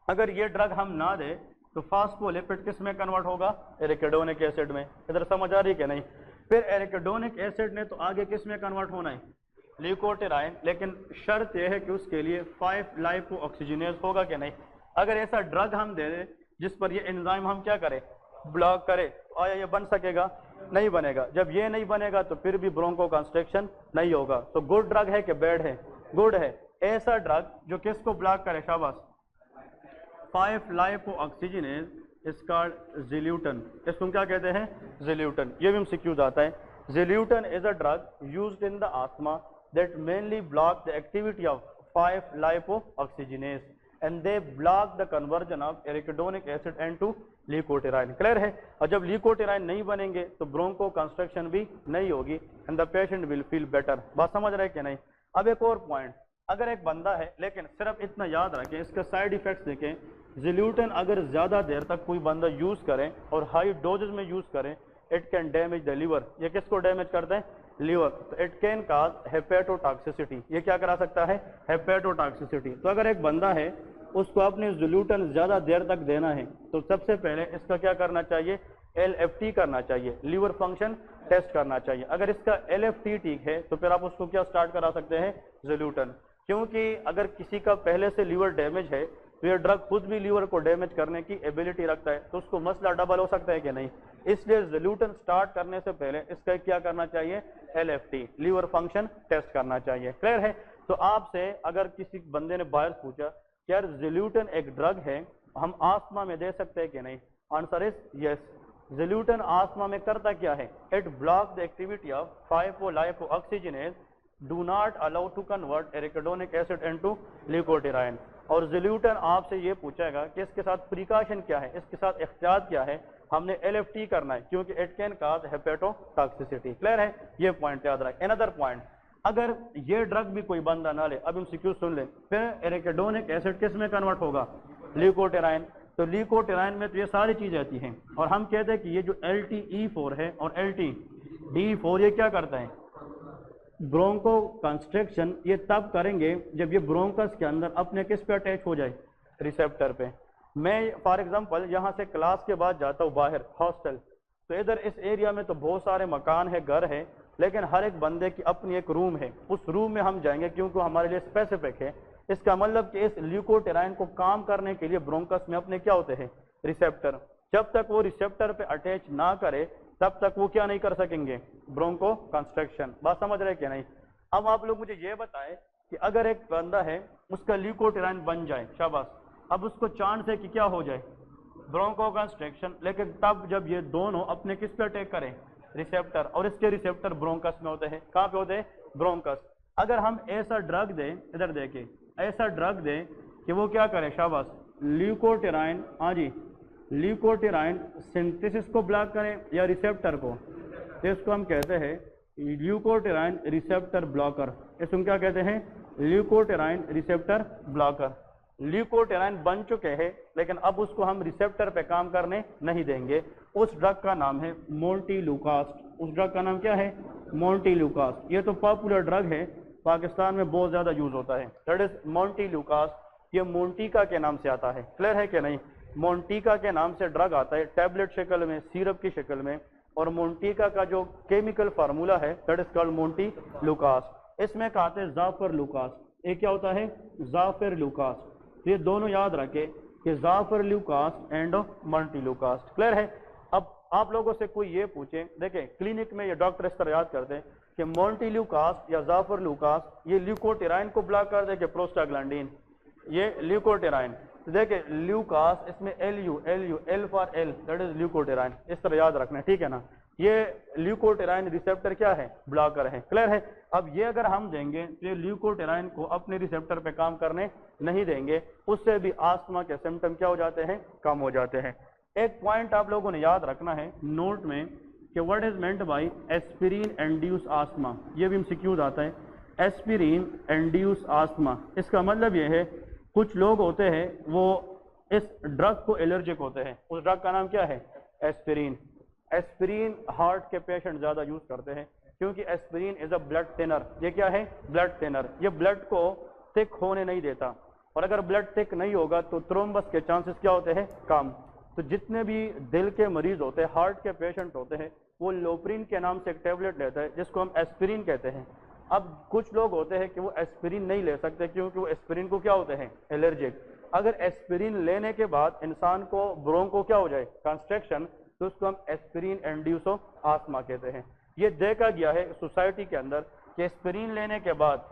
अगर ये ड्रग हम ना दे तो फास्फोलिपिड किस में कन्वर्ट होगा, एरिकिडोनिक एसिड में। इधर समझ आ रही कि नहीं। फिर एरिकिडोनिक एसिड ने तो आगे किस में कन्वर्ट होना है, ल्यूकोट्राइन। लेकिन शर्त यह है कि उसके लिए 5-लाइपोऑक्सीजिनेज होगा कि नहीं। अगर ऐसा ड्रग हम दे दे जिस पर ये एंजाइम हम क्या करें, ब्लॉक करें, तो आया ये बन सकेगा, नहीं बनेगा। जब ये नहीं बनेगा तो फिर भी ब्रोंको कंस्ट्रक्शन नहीं होगा। तो गुड ड्रग है कि बैड है, गुड है। ऐसा ड्रग जो किसको ब्लॉक करे, शाबाश, 5-लाइपोऑक्सीजिनेज इज कॉल्ड ज़िल्यूटन। इसको क्या कहते हैं, ज़िल्यूटन। ये भी एमसीक्यूज आता है। Zileuton is a drug used in the asthma that mainly block the activity of five lipoxygenase and they block the conversion of arachidonic acid into leukotriene. Clear है। और जब ल्यूकोट्राइन नहीं बनेंगे तो ब्रोंको कंस्ट्रक्शन भी नहीं होगी and the patient will feel better. बात समझ रहे हैं कि नहीं। अब एक और पॉइंट, अगर एक बंदा है, लेकिन सिर्फ इतना याद रखें, इसके साइड इफेक्ट्स देखें, ज़िल्यूटन अगर ज्यादा देर तक कोई बंदा यूज करे और हाई डोजेज में यूज करे, it can damage the liver. ये किसको डैमेज करता है, लीवर। तो इट कैन काज हेपेटोटॉक्सिसिटी। ये क्या करा सकता है, हेपेटोटॉक्सिसिटी। तो अगर एक बंदा है उसको अपने ज़िल्यूटन ज्यादा देर तक देना है तो सबसे पहले इसका क्या करना चाहिए, LFT करना चाहिए, लीवर फंक्शन टेस्ट करना चाहिए। अगर इसका LFT ठीक है तो फिर आप उसको क्या स्टार्ट करा सकते हैं, ज़िल्यूटन। क्योंकि अगर किसी का पहले से लीवर डैमेज है तो ये ड्रग खुद भी लीवर को डैमेज करने की एबिलिटी रखता है, तो उसको मसला डबल हो सकता है कि नहीं। इसलिए ज़िल्यूटन स्टार्ट करने से पहले इसका क्या करना चाहिए, LFT, लीवर फंक्शन टेस्ट करना चाहिए। क्लियर है। तो आपसे अगर किसी बंदे ने बाहर पूछा यार ज़िल्यूटन एक ड्रग है, हम आस्थमा में दे सकते हैं कि नहीं, answer is yes. Zileuton asthma में करता क्या है, it block the activity of five lipoxygenase, do not allow to convert arachidonic acid into leukotriene. और ज़िल्यूटन आपसे ये पूछेगा कि इसके साथ प्रिकॉशन क्या है, इसके साथ एहतियात क्या है। हमने LFT करना है क्योंकि it can cause hepatotoxicity. Clear है। ये पॉइंट याद रखें। अनदर पॉइंट, अगर ये ड्रग भी कोई बंदा ना ले, अब हम सिक्योर सुन ले, फिर एरिकिडोनिक एसिड किस में कन्वर्ट होगा, ल्यूकोट्राइन। तो ल्यूकोट्राइन में तो ये सारी चीजें आती हैं और हम कहते हैं कि ये जो LTE4 है और LTD4 ये क्या करता है, ब्रोंको कंस्ट्रक्शन ये तब करेंगे जब ये ब्रोंकस के अंदर अपने किस पे अटैच हो जाए, रिसेप्टर पे। मैं फॉर एग्जांपल यहाँ से क्लास के बाद जाता हूँ बाहर हॉस्टल, तो इधर इस एरिया में तो बहुत सारे मकान है, घर है, लेकिन हर एक बंदे की अपनी एक रूम है। उस रूम में हम जाएंगे क्योंकि हमारे लिए स्पेसिफिक है। इसका मतलब कि इस ल्यूकोट्राइन को काम करने के लिए ब्रोंकस में अपने क्या होते हैं, रिसेप्टर। जब तक वो रिसेप्टर पे अटैच ना करे तब तक वो क्या नहीं कर सकेंगे, ब्रोंको कंस्ट्रक्शन। बात समझ रहे कि नहीं। अब आप लोग मुझे ये बताएं कि अगर एक बंदा है उसका ल्यूकोट्राइन बन जाए, शाबाश, अब उसको चांस है कि क्या हो जाए, ब्रोंको कंस्ट्रक्शन, लेकिन तब जब ये दोनों अपने किस पे अटैक करें, रिसेप्टर, और इसके रिसेप्टर ब्रोंकस में होते हैं। कहाँ पे होते हैं, ब्रोंकस। अगर हम ऐसा ड्रग दें, इधर देखिए, ऐसा ड्रग दें कि वो क्या करे, शाबाश, ल्यूकोट्राइन, हाँ जी, ल्यूकोट्राइन सिंथेसिस को ब्लॉक करें या रिसेप्टर को, तो इसको हम कहते हैं ल्यूकोट्राइन रिसेप्टर ब्लॉकर। इसको क्या कहते हैं, ल्यूकोटेराइन रिसेप्टर ब्लॉकर। ल्यूकोटेराइन बन चुके हैं लेकिन अब उसको हम रिसेप्टर पे काम करने नहीं देंगे। उस ड्रग का नाम है मोन्टेलुकास्ट। उस ड्रग का नाम क्या है? मोन्टेलुकास्ट। ये तो पॉपुलर ड्रग है, पाकिस्तान में बहुत ज़्यादा यूज होता है। That is montelukast. ये मोन्टिका के नाम से आता है। क्लियर है कि नहीं? मोन्टिका के नाम से ड्रग आता है, टैबलेट शक्ल में, सिरप की शक्ल में। और मोन्टिका का जो केमिकल फार्मूला है दैट इज कॉल्ड मोन्टेलुकास्ट। इसमें कहते हैं जाफर लुकास। ये क्या होता है? जाफर लुकास। ये दोनों याद रखें कि जाफर लुकास एंड मोन्टेलुकास्ट। क्लियर है? अब आप लोगों से कोई ये पूछे, देखें क्लिनिक में ये डॉक्टर इस तरह याद करते हैं कि मोन्टेलुकास्ट या जाफर लुकास ये ल्यूकोटेराइन को ब्लॉक कर दे कि प्रोस्टाग्लैंडिन। ये ल्यूकोटेराइन, देखिए ल्यूकास, इसमें L for L, that is leukotriene. इस तरह याद रखना है, ठीक है ना? ये ल्यूकोटेराइन रिसेप्टर क्या है? ब्लॉकर है। क्लियर है? अब ये अगर हम देंगे तो ये ल्यूकोटेराइन को अपने रिसेप्टर पे काम करने नहीं देंगे, उससे भी आस्थमा के सिम्टम क्या हो जाते हैं? कम हो जाते हैं। एक पॉइंट आप लोगों ने याद रखना है नोट में कि what is meant by aspirin induced asthma. ये भी एमसीक्यूज आता है, एस्पिरिन एंड्यूस आस्थमा। इसका मतलब ये है कुछ लोग होते हैं वो इस ड्रग को एलर्जिक होते हैं। उस ड्रग का नाम क्या है? एस्पिरिन। एस्पिरिन हार्ट के पेशेंट ज्यादा यूज करते हैं क्योंकि aspirin is a blood thinner. ये क्या है? Blood thinner. ये ब्लड को थिक होने नहीं देता, और अगर ब्लड थिक नहीं होगा तो थ्रोम्बस के चांसेस क्या होते हैं? कम। तो जितने भी दिल के मरीज होते हैं, हार्ट के पेशेंट होते हैं, वो लोप्रिन के नाम से एक टेबलेट लेता है जिसको हम एस्पिरिन कहते हैं। अब कुछ लोग होते हैं कि वो एस्पिरिन नहीं ले सकते क्योंकि वो एस्पिरिन को क्या होते हैं? एलर्जिक। अगर एस्पिरिन लेने के बाद इंसान को ब्रोंको क्या हो जाए? कंस्ट्रक्शन, तो उसको हम एस्पिरिन एंड्यूसो आस्थमा कहते हैं। ये देखा गया है सोसाइटी के अंदर कि एस्पिरिन लेने के बाद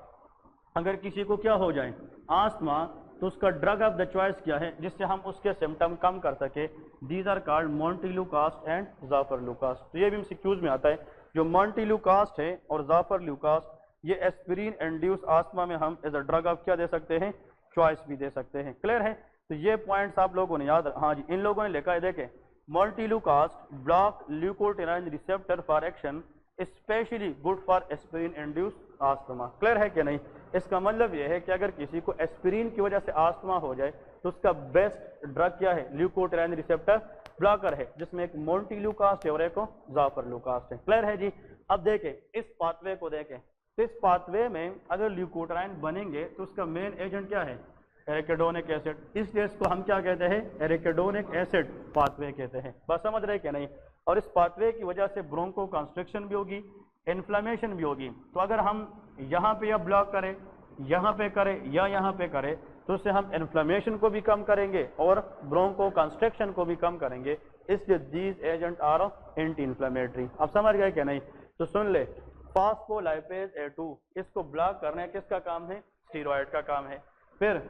अगर किसी को क्या हो जाए? आस्थमा, तो उसका ड्रग ऑफ द चॉइस क्या है जिससे हम उसके सिम्टम कम कर सके? These are called montelukast and zafirlukast. तो ये भी एमसीक्यूज में आता है। जो मोन्टेलुकास्ट है और जाफर लुकास्ट, ये एस्पिरिन एंड्यूस आस्थमा में हम एज अ ड्रग ऑफ क्या दे सकते हैं? चॉइस भी दे सकते हैं। क्लियर है? तो ये पॉइंट्स आप लोगों ने याद, हाँ जी, इन लोगों ने लिखा है, देखें montelukast block leukotriene receptor for action specially good for aspirin induced asthma. Clear है कि नहीं? इसका मतलब यह है कि अगर किसी को एस्पिरिन की वजह से आस्थमा हो जाए तो उसका बेस्ट ड्रग क्या है? ल्यूकोटेराइन रिसेप्टर ब्लॉकर है, जिसमें एक मोन्टेलुकास्ट है और एक जाफर लुकास्ट है। क्लियर है जी? अब देखें इस पाथवे को, देखें तो इस पाथवे में अगर ल्यूकोटेराइन बनेंगे तो उसका मेन एजेंट क्या है? एरिकिडोनिक एसिड। इसलिए इसको हम क्या कहते हैं? एरिकिडोनिक एसिड पाथवे कहते हैं। बस समझ रहे कि नहीं? और इस पाथवे की वजह से ब्रोंको कंस्ट्रक्शन भी होगी, इन्फ्लेमेशन भी होगी। तो अगर हम यहाँ पे या ब्लॉक करें, यहाँ पे करें या यहाँ पे करें, तो उससे हम इन्फ्लेमेशन को भी कम करेंगे और ब्रोंको कंस्ट्रक्शन को भी कम करेंगे। इसलिए these agent are anti inflammatory. आप समझ गए कि नहीं? तो सुन ले, फास्फोलाइपेज A2, इसको ब्लॉक करना किसका काम है? स्टीरॉयड का काम है। फिर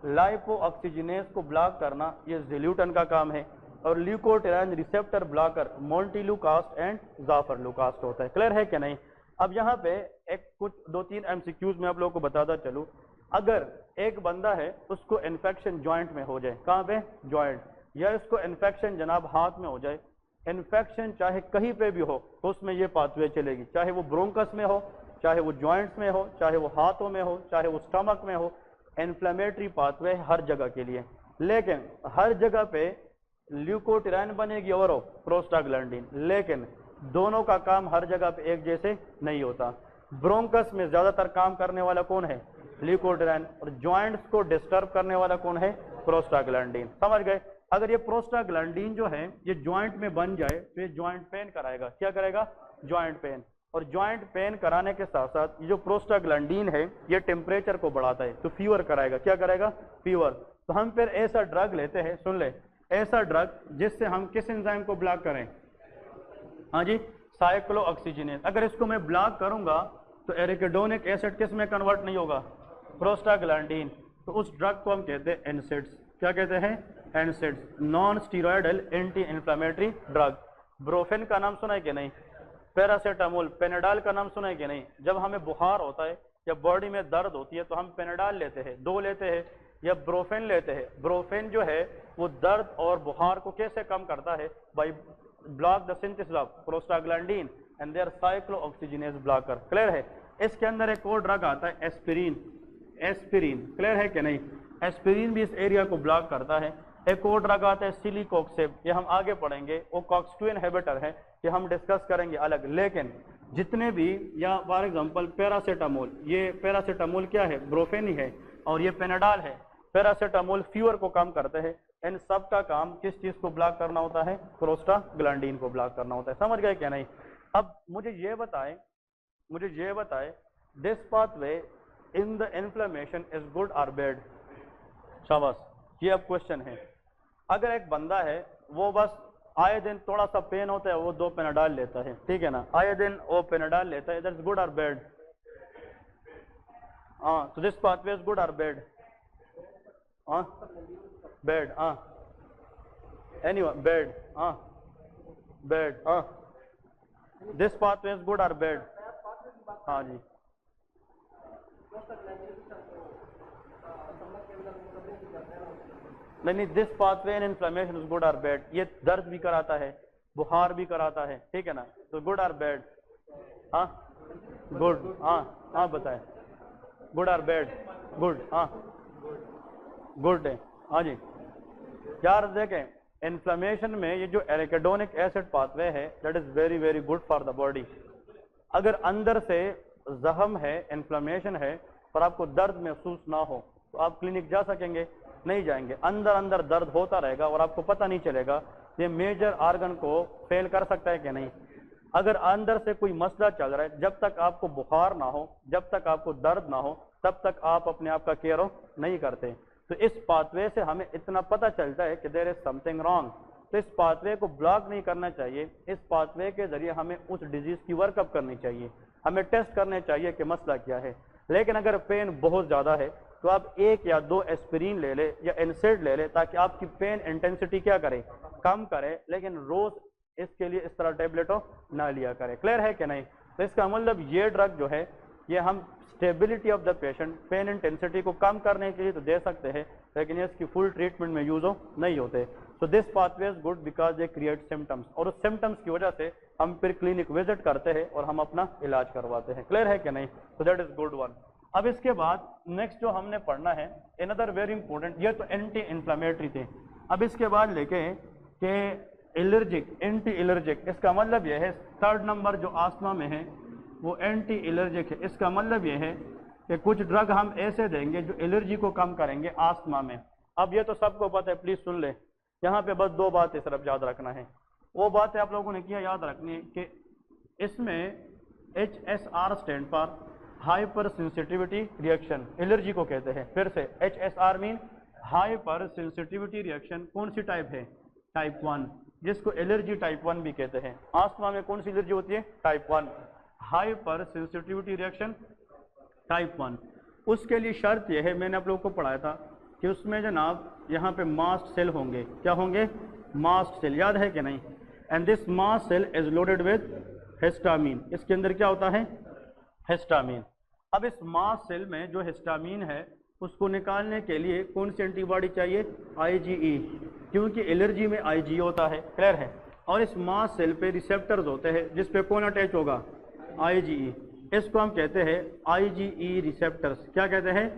लाइपो ऑक्सीजनेस को ब्लॉक करना ये ज़िल्यूटन का काम है। और ल्यूकोटेराइन रिसेप्टर ब्लॉकर मोन्टेलुकास्ट एंड जाफर लुकास्ट होता है। क्लियर है कि नहीं? अब यहाँ पे एक कुछ 2-3 एमसीक्यूज में आप लोगों को बताता चलूँ। अगर एक बंदा है उसको इन्फेक्शन जॉइंट में हो जाए, कहाँ पे? जॉइंट। या इसको इन्फेक्शन जनाब हाथ में हो जाए, इन्फेक्शन चाहे कहीं पे भी हो तो उसमें ये पाथवे चलेगी, चाहे वो ब्रोंकस में हो, चाहे वो जॉइंट्स में हो, चाहे वो हाथों में हो, चाहे वो स्टमक में हो। इन्फ्लेमेटरी पाथवे हर जगह के लिए, लेकिन हर जगह पे ल्यूकोटेराइन बनेगी और प्रोस्टाग्लैंडिन, लेकिन दोनों का काम हर जगह पे एक जैसे नहीं होता। ब्रोंकस में ज्यादातर काम करने वाला कौन है? ल्यूकोटेराइन। और जॉइंट्स को डिस्टर्ब करने वाला कौन है? प्रोस्टाग्लैंडिन। समझ गए? अगर ये प्रोस्टाग्लैंडिन जो है ये जॉइंट में बन जाए तो ये जॉइंट पेन कराएगा। क्या करेगा? Joint pain. और जॉइंट पेन कराने के साथ साथ ये जो प्रोस्टाग्लैंडिन है ये टेम्परेचर को बढ़ाता है, तो फीवर कराएगा। क्या करेगा? फीवर। तो हम फिर ऐसा ड्रग लेते हैं, सुन ले, ऐसा ड्रग जिससे हम किस एंजाइम को ब्लॉक करें? हाँ जी, साइक्लोऑक्सीजिनेज। अगर इसको मैं ब्लॉक करूंगा तो एरिकिडोनिक एसिड किस में कन्वर्ट नहीं होगा? प्रोस्टाग्लैंडिन। तो उस ड्रग को हम कहते हैं एनसेड्स। क्या कहते हैं? NSAIDs, non steroidal anti inflammatory drug. Brufen का नाम सुना है कि नहीं? पैरासीटामोल, पेनाडाल का नाम सुना है कि नहीं? जब हमें बुखार होता है या बॉडी में दर्द होती है तो हम पेनाडाल लेते हैं, 2 लेते हैं, या ब्रोफेन लेते हैं। ब्रोफेन जो है वो दर्द और बुखार को कैसे कम करता है? By block the synthesis of prostaglandin and their cyclooxygenase blocker. Clear है? इसके अंदर एक और ड्रग आता है एस्पिरिन। एस्पिरिन, क्लियर है कि नहीं? एस्पिरिन भी इस एरिया को ब्लॉक करता है। एक और ड्रग आता है सिलिकॉक्सेब, ये हम आगे पढ़ेंगे, वो कॉक्स-2 इनहिबिटर है, ये हम डिस्कस करेंगे अलग। लेकिन जितने भी, या फॉर एग्जांपल पैरासीटामोल, ये पैरासीटामोल क्या है? ब्रोफेन ही है, और ये पेनाडाल है। पैरासीटामोल फीवर को कम करते हैं। इन सब का काम किस चीज को ब्लॉक करना होता है? प्रोस्टाग्लैंडिन को ब्लॉक करना होता है। समझ गए क्या नहीं? अब मुझे ये बताएं this pathway in the inflammation is good और बैड? शाबाश, ये अब क्वेश्चन है। अगर एक बंदा है वो बस आए दिन थोड़ा सा पेन होता है वो 2 पेनाडाल लेता है, ठीक है ना, आए दिन वो पेनाडाल लेता है, दैट्स गुड और बैड? हाँ, तो दिस पाथवे इज गुड और बैड? हाँ, बैड। हाँ, एनीवन, बैड। हाँ, बैड। हाँ, दिस पाथवे इज गुड और बैड? हाँ जी, नहीं, this pathway in inflammation is good और बैड? ये दर्द भी कराता है, बुखार भी कराता है, ठीक है ना, तो गुड और बैड? हाँ, गुड। हाँ हाँ, बताए, गुड और बैड? गुड। हाँ, गुड है। हाँ जी, यार देखें, इन्फ्लेमेशन में ये जो एराकिडोनिक एसिड पाथवे है that is very very good for the body. अगर अंदर से जख्म है, इन्फ्लेमेशन है, पर आपको दर्द महसूस ना हो तो आप क्लिनिक जा सकेंगे? नहीं जाएंगे। अंदर अंदर दर्द होता रहेगा और आपको पता नहीं चलेगा। ये मेजर ऑर्गन को फेल कर सकता है कि नहीं? अगर अंदर से कोई मसला चल रहा है, जब तक आपको बुखार ना हो, जब तक आपको दर्द ना हो, तब तक आप अपने आप का केयर नहीं करते। तो इस पाथवे से हमें इतना पता चलता है कि देयर इज समथिंग रॉन्ग। तो इस पाथवे को ब्लॉक नहीं करना चाहिए। इस पाथवे के जरिए हमें उस डिजीज की वर्कअप करनी चाहिए, हमें टेस्ट करने चाहिए कि मसला क्या है। लेकिन अगर पेन बहुत ज़्यादा है तो आप 1 या 2 एस्पिरिन ले ले या एनसेड ले ले, ताकि आपकी पेन इंटेंसिटी क्या करे? कम करे। लेकिन रोज इसके लिए इस तरह टेबलेटों ना लिया करे। क्लियर है कि नहीं? तो इसका मतलब ये ड्रग जो है ये हम stability of the patient, pain intensity को कम करने के लिए तो दे सकते हैं, लेकिन इसकी फुल ट्रीटमेंट में यूज नहीं होते। So this pathway is good because they create symptoms, और उस सिम्टम्स की वजह से हम फिर क्लिनिक विजिट करते हैं और हम अपना इलाज करवाते हैं। क्लियर है कि नहीं? तो दैट इज गुड वन। अब इसके बाद नेक्स्ट जो हमने पढ़ना है, अनदर वेरी इंपॉर्टेंट, ये तो एंटी इन्फ्लेमेटरी थे। अब इसके बाद लेके कि एलर्जिक, एंटी एलर्जिक, इसका मतलब यह है 3rd नंबर जो आस्थमा में है वो एंटी एलर्जिक है। इसका मतलब यह है कि कुछ ड्रग हम ऐसे देंगे जो एलर्जी को कम करेंगे आस्थमा में। अब ये तो सबको पता है, प्लीज सुन ले, यहाँ पे बस 2 बातें सिर्फ याद रखना है। वो बातें आप लोगों ने किया याद रखनी है कि इसमें HSR stand for hyper sensitivity reaction, allergy को कहते हैं। फिर से HSR mean hyper sensitivity reaction. कौन सी टाइप है? टाइप 1, जिसको एलर्जी टाइप 1 भी कहते हैं। आस्थमा में कौन सी एलर्जी होती है? Type 1, hyper sensitivity reaction type 1। उसके लिए शर्त यह है, मैंने आप लोगों को पढ़ाया था कि उसमें जनाब यहाँ पे मास्ट सेल होंगे। क्या होंगे? मास्ट सेल, याद है कि नहीं? And this mast cell is loaded with histamine. इसके अंदर क्या होता है? हिस्टामीन। अब इस मास्ट सेल में जो हिस्टामीन है उसको निकालने के लिए कौन सी एंटीबॉडी चाहिए? IgE, क्योंकि एलर्जी में IgE होता है। क्लियर है? और इस मास्ट सेल पे रिसेप्टर्स होते हैं जिस पे कौन अटैच होगा? IgE। इसको हम कहते हैं IgE रिसेप्टर्स। क्या कहते हैं?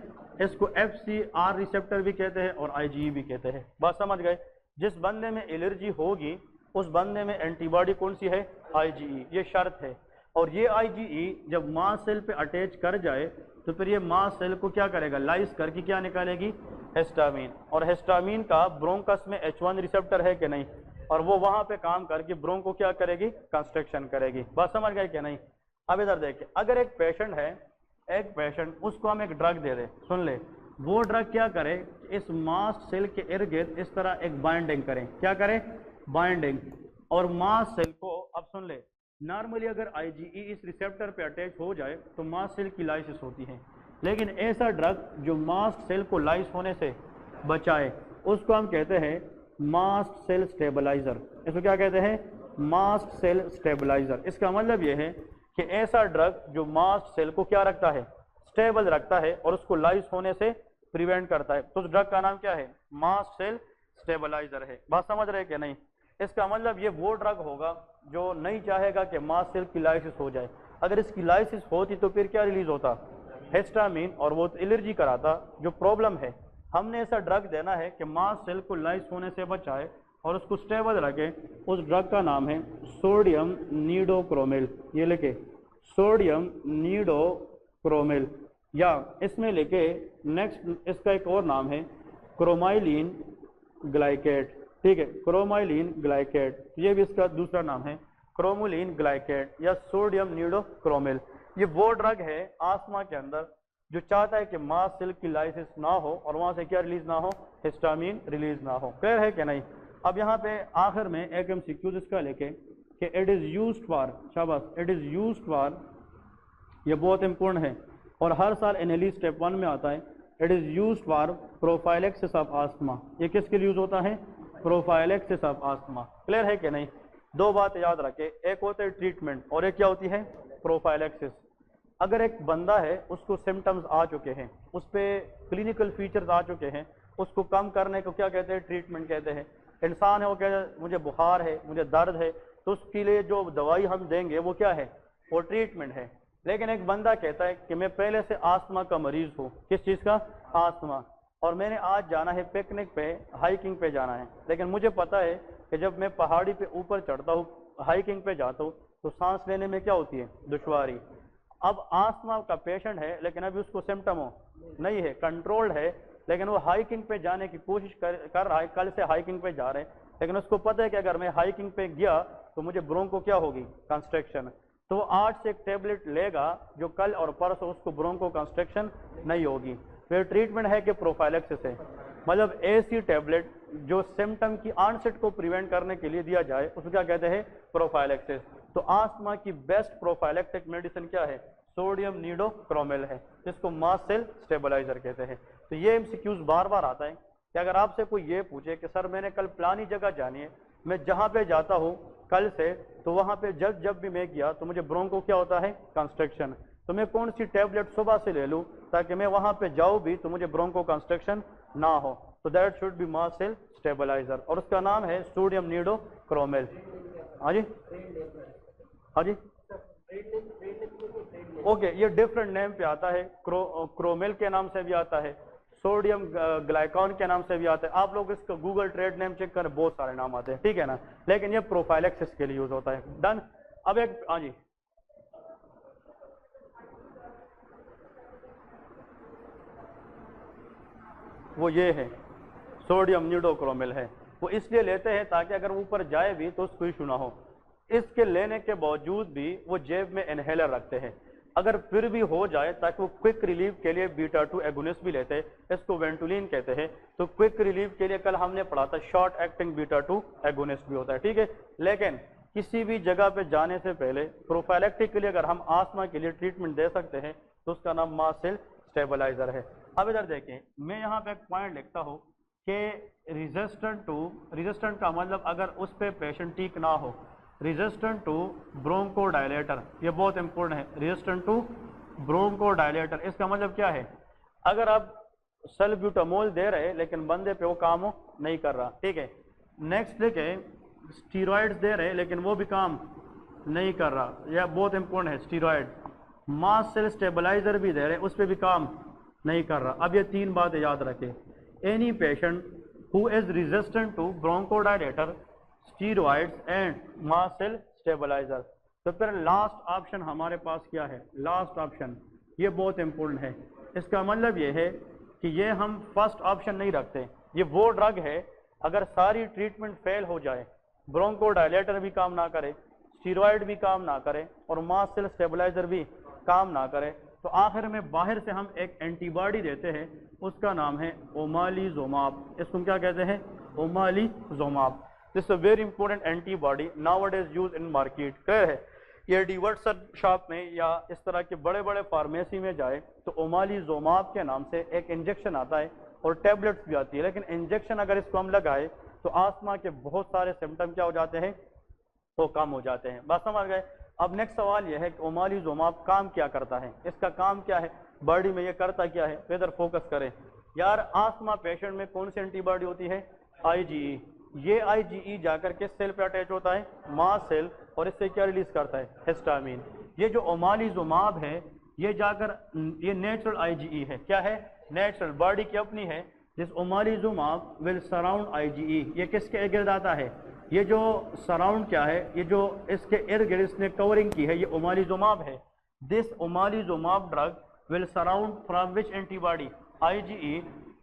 इसको FcR रिसेप्टर भी कहते हैं और IgE भी कहते हैं। बात समझ गए? जिस बंदे में एलर्जी होगी उस बंदे में एंटीबॉडी कौन सी है? IgE, ये शर्त है। और ये IgE जब मास्ट सेल पे अटैच कर जाए तो फिर ये मास्ट सेल को क्या करेगा? लाइस करके क्या निकालेगी? हिस्टामीन। और हिस्टामीन का ब्रोंकस में H1 रिसेप्टर है कि नहीं? और वो वहां पे काम करके ब्रोंक को क्या करेगी? कंस्ट्रक्शन करेगी। बात समझ गए कि नहीं? अब इधर देखिए, अगर एक पेशेंट है, एक पेशेंट, उसको हम एक ड्रग दे दें, सुन ले, वो ड्रग क्या करे? इस मास्ट सेल के इर्द गिर्द इस तरह एक बाइंडिंग करें। क्या करें? बाइंडिंग। और मास्ट सेल को, अब सुन ले, नॉर्मली अगर IgE इस रिसेप्टर पे अटैच हो जाए तो मास्ट सेल की लाइसिस होती है, लेकिन ऐसा ड्रग जो मास्ट सेल को लाइस होने से बचाए उसको हम कहते हैं मास्ट सेल स्टेबलाइजर। इसको क्या कहते हैं? Mast cell stabiliser. इसका मतलब यह है कि ऐसा ड्रग जो मास्ट सेल को क्या रखता है? स्टेबल रखता है और उसको लाइस होने से प्रिवेंट करता है। तो उस ड्रग का नाम क्या है? मास्ट सेल स्टेबलाइजर है। बात समझ रहे कि नहीं? इसका मतलब ये वो ड्रग होगा जो नहीं चाहेगा कि मास्ट सेल की लाइसिस हो जाए। अगर इसकी लाइसिस होती तो फिर क्या रिलीज होता? हिस्टामिन, और वो एलर्जी कराता जो प्रॉब्लम है। हमने ऐसा ड्रग देना है कि मास सेल को लाइस होने से बचाए और उसको स्टेबल रखे। उस ड्रग का नाम है सोडियम नीडोक्रोमिल। ये लिखे सोडियम नीडोक्रोमिल, या इसमें लेके नेक्स्ट इसका एक और नाम है क्रोमाइलिन ग्लाइकेट। ठीक है, क्रोमाइलिन ग्लाइकेट, ये भी इसका दूसरा नाम है क्रोमोलिन ग्लाइकेट या सोडियम नीडोक्रोमिल। ये वो ड्रग है आस्थमा के अंदर जो चाहता है कि मास सेल की लाइसिस ना हो और वहां से क्या रिलीज ना हो, हिस्टामिन रिलीज ना हो। क्लियर है कि नहीं? अब यहाँ पे आखिर में एक एमसीक्यू इसका लेके कि इट इज यूज्ड फॉर, शाबाश, इट इज यूज्ड फॉर, ये बहुत इंपॉर्टेंट है और हर साल एनएलई स्टेप 1 में आता है। It is used for prophylaxis of asthma. ये किसके लिए यूज होता है? Prophylaxis of asthma. क्लियर है कि नहीं? दो बात याद रखे, एक होता है ट्रीटमेंट और एक क्या होती है? प्रोफाइलेक्सिस। अगर एक बंदा है उसको सिम्टम्स आ चुके हैं, उस पर क्लिनिकल फीचर्स आ चुके हैं, उसको कम करने को क्या कहते हैं? ट्रीटमेंट कहते हैं। इंसान है वो कहता है मुझे बुखार है, मुझे दर्द है, तो उसके लिए जो दवाई हम देंगे वो क्या है? वो ट्रीटमेंट है। लेकिन एक बंदा कहता है कि मैं पहले से आस्थमा का मरीज हूँ। किस चीज़ का? आस्थमा। और मैंने आज जाना है पिकनिक पे, हाइकिंग पे जाना है, लेकिन मुझे पता है कि जब मैं पहाड़ी पे ऊपर चढ़ता हूँ, हाइकिंग पे जाता हूँ, तो सांस लेने में क्या होती है? दुश्वारी। अब आस्थमा का पेशेंट है लेकिन अभी उसको सिम्टम हो नहीं है, कंट्रोल्ड है, लेकिन वो हाइकिंग पे जाने की कोशिश कर रहा है, कल से हाइकिंग पे जा रहे हैं, लेकिन उसको पता है कि अगर मैं हाइकिंग पे गया तो मुझे ब्रोंको क्या होगी? कंस्ट्रक्शन। तो वो 8 से एक टेबलेट लेगा जो कल और परसों उसको ब्रोंको कंस्ट्रक्शन नहीं होगी। फिर ट्रीटमेंट है कि प्रोफाइलेक्सिस है, मतलब ऐसी टेबलेट जो सिम्टम की ऑनसेट को प्रिवेंट करने के लिए दिया जाए, उसको क्या कहते हैं? प्रोफाइलेक्सिस। तो आस्थमा की बेस्ट प्रोफाइलेक्टिक मेडिसिन क्या है? सोडियम नीडोक्रोमिल है, जिसको मास सेल स्टेबलाइजर कहते हैं। तो ये एमसीक्यूज बार बार आता है कि अगर आपसे कोई ये पूछे कि सर मैंने कल प्लानी जगह जानी है, मैं जहाँ पे जाता हूँ कल से, तो वहाँ पे जब भी मैं गया तो मुझे ब्रोंको क्या होता है? कंस्ट्रक्शन। तो मैं कौन सी टेबलेट सुबह से ले लूँ ताकि मैं वहाँ पे जाऊँ भी तो मुझे ब्रोंको कंस्ट्रक्शन ना हो? तो that should be mass cell stabiliser, और उसका नाम है सोडियम नीडोक्रोमिल। हाँ जी, हाँ जी, ओके, ये डिफरेंट नेम पे आता है, क्रोमिल के नाम से भी आता है, सोडियम ग्लाइकॉन के नाम से भी आता है। आप लोग इसका गूगल ट्रेड नेम चेक करें, बहुत सारे नाम आते हैं, ठीक है ना, लेकिन ये प्रोफाइलेक्सिस के लिए यूज होता है। डन। अब एक, हाँ जी, वो ये है सोडियम नीडोक्रोमिल है। वो इसलिए लेते हैं ताकि अगर ऊपर जाए भी तो उसको इशू ना हो। इसके लेने के बावजूद भी वो जेब में इनहेलर रखते हैं, अगर फिर भी हो जाए ताकि वो क्विक रिलीफ के लिए बीटा 2 एगोनिस्ट भी लेते हैं, इसको वेंटुलिन कहते हैं। तो क्विक रिलीफ के लिए कल हमने पढ़ा था शॉर्ट एक्टिंग बीटा 2 एगोनिस्ट भी होता है, ठीक है। लेकिन किसी भी जगह पे जाने से पहले प्रोफाइलेक्टिक के लिए अगर हम आस्थमा के लिए ट्रीटमेंट दे सकते हैं तो उसका नाम मास सेल स्टेबलाइजर है। अब इधर देखें, मैं यहाँ पे एक पॉइंट लिखता हूँ कि रेजिस्टेंट का मतलब अगर उस पर पेशेंट ठीक ना हो, रेजिस्टेंट टू ब्रोंकोडायलेटर, ये बहुत इंपॉर्टेंट है, रेजिस्टेंट टू ब्रोंकोडायलेटर। इसका मतलब क्या है? अगर आप सल्ब्यूटामोल दे रहे लेकिन बंदे पे वो काम नहीं कर रहा, ठीक है। नेक्स्ट लिखे स्टीरॉइड्स दे रहे लेकिन वो भी काम नहीं कर रहा, यह बहुत इंपॉर्टेंट है, स्टीरॉइड। मास सेल स्टेबलाइजर भी दे रहे, उस पर भी काम नहीं कर रहा। अब ये 3 बातें याद रखें, any patient who is resistant to bronchodilator, steroids and mass cell stabiliser. तो फिर लास्ट ऑप्शन हमारे पास क्या है? लास्ट ऑप्शन, ये बहुत इंपॉर्टेंट है। इसका मतलब ये है कि ये हम फर्स्ट ऑप्शन नहीं रखते। ये वो ड्रग है अगर सारी ट्रीटमेंट फेल हो जाए, ब्रोंकोडायलेटर भी काम ना करे, स्टीरॉइड भी काम ना करे और मास सेल स्टेबलाइजर भी काम ना करे, तो आखिर में बाहर से हम एक एंटीबॉडी देते हैं, उसका नाम है ओमालिजोमाब। इसको क्या कहते हैं? Omalizumab. This is a very important antibody nowadays use in market. Clear है? ये डीवर्ट शॉप में या इस तरह के बड़े बड़े फार्मेसी में जाए तो ओमालिजोमाब के नाम से एक इंजेक्शन आता है और टैबलेट्स भी आती है, लेकिन इंजेक्शन अगर इसको हम लगाए तो आस्थमा के बहुत सारे सिम्टम क्या हो जाते हैं? तो कम हो जाते हैं। बात समझ गए? अब नेक्स्ट सवाल यह है कि ओमालिजोमाब काम क्या करता है, इसका काम क्या है, बॉडी में ये करता क्या है, इधर फोकस करें यार। आस्थमा पेशेंट में कौन सी एंटीबॉडी होती है? IgE। ये IgE जाकर के सेल पे अटैच होता है, मास सेल, और इससे क्या रिलीज करता है? हिस्टामिन। ये जो ओमालिजोमाब है ये जाकर ये नेचुरल IgE है, क्या है? नेचुरल, बॉडी की अपनी है। दिस ओमालिजुमाब विल सराउंड IgE, ये किसके इर्द गिर्द आता है? ये जो सराउंड क्या है, ये जो इसके इर्द गिर्द इसने कवरिंग की है, ये ओमालिजुमाब है। This omalizumab drug will surround from which antibody? IgE,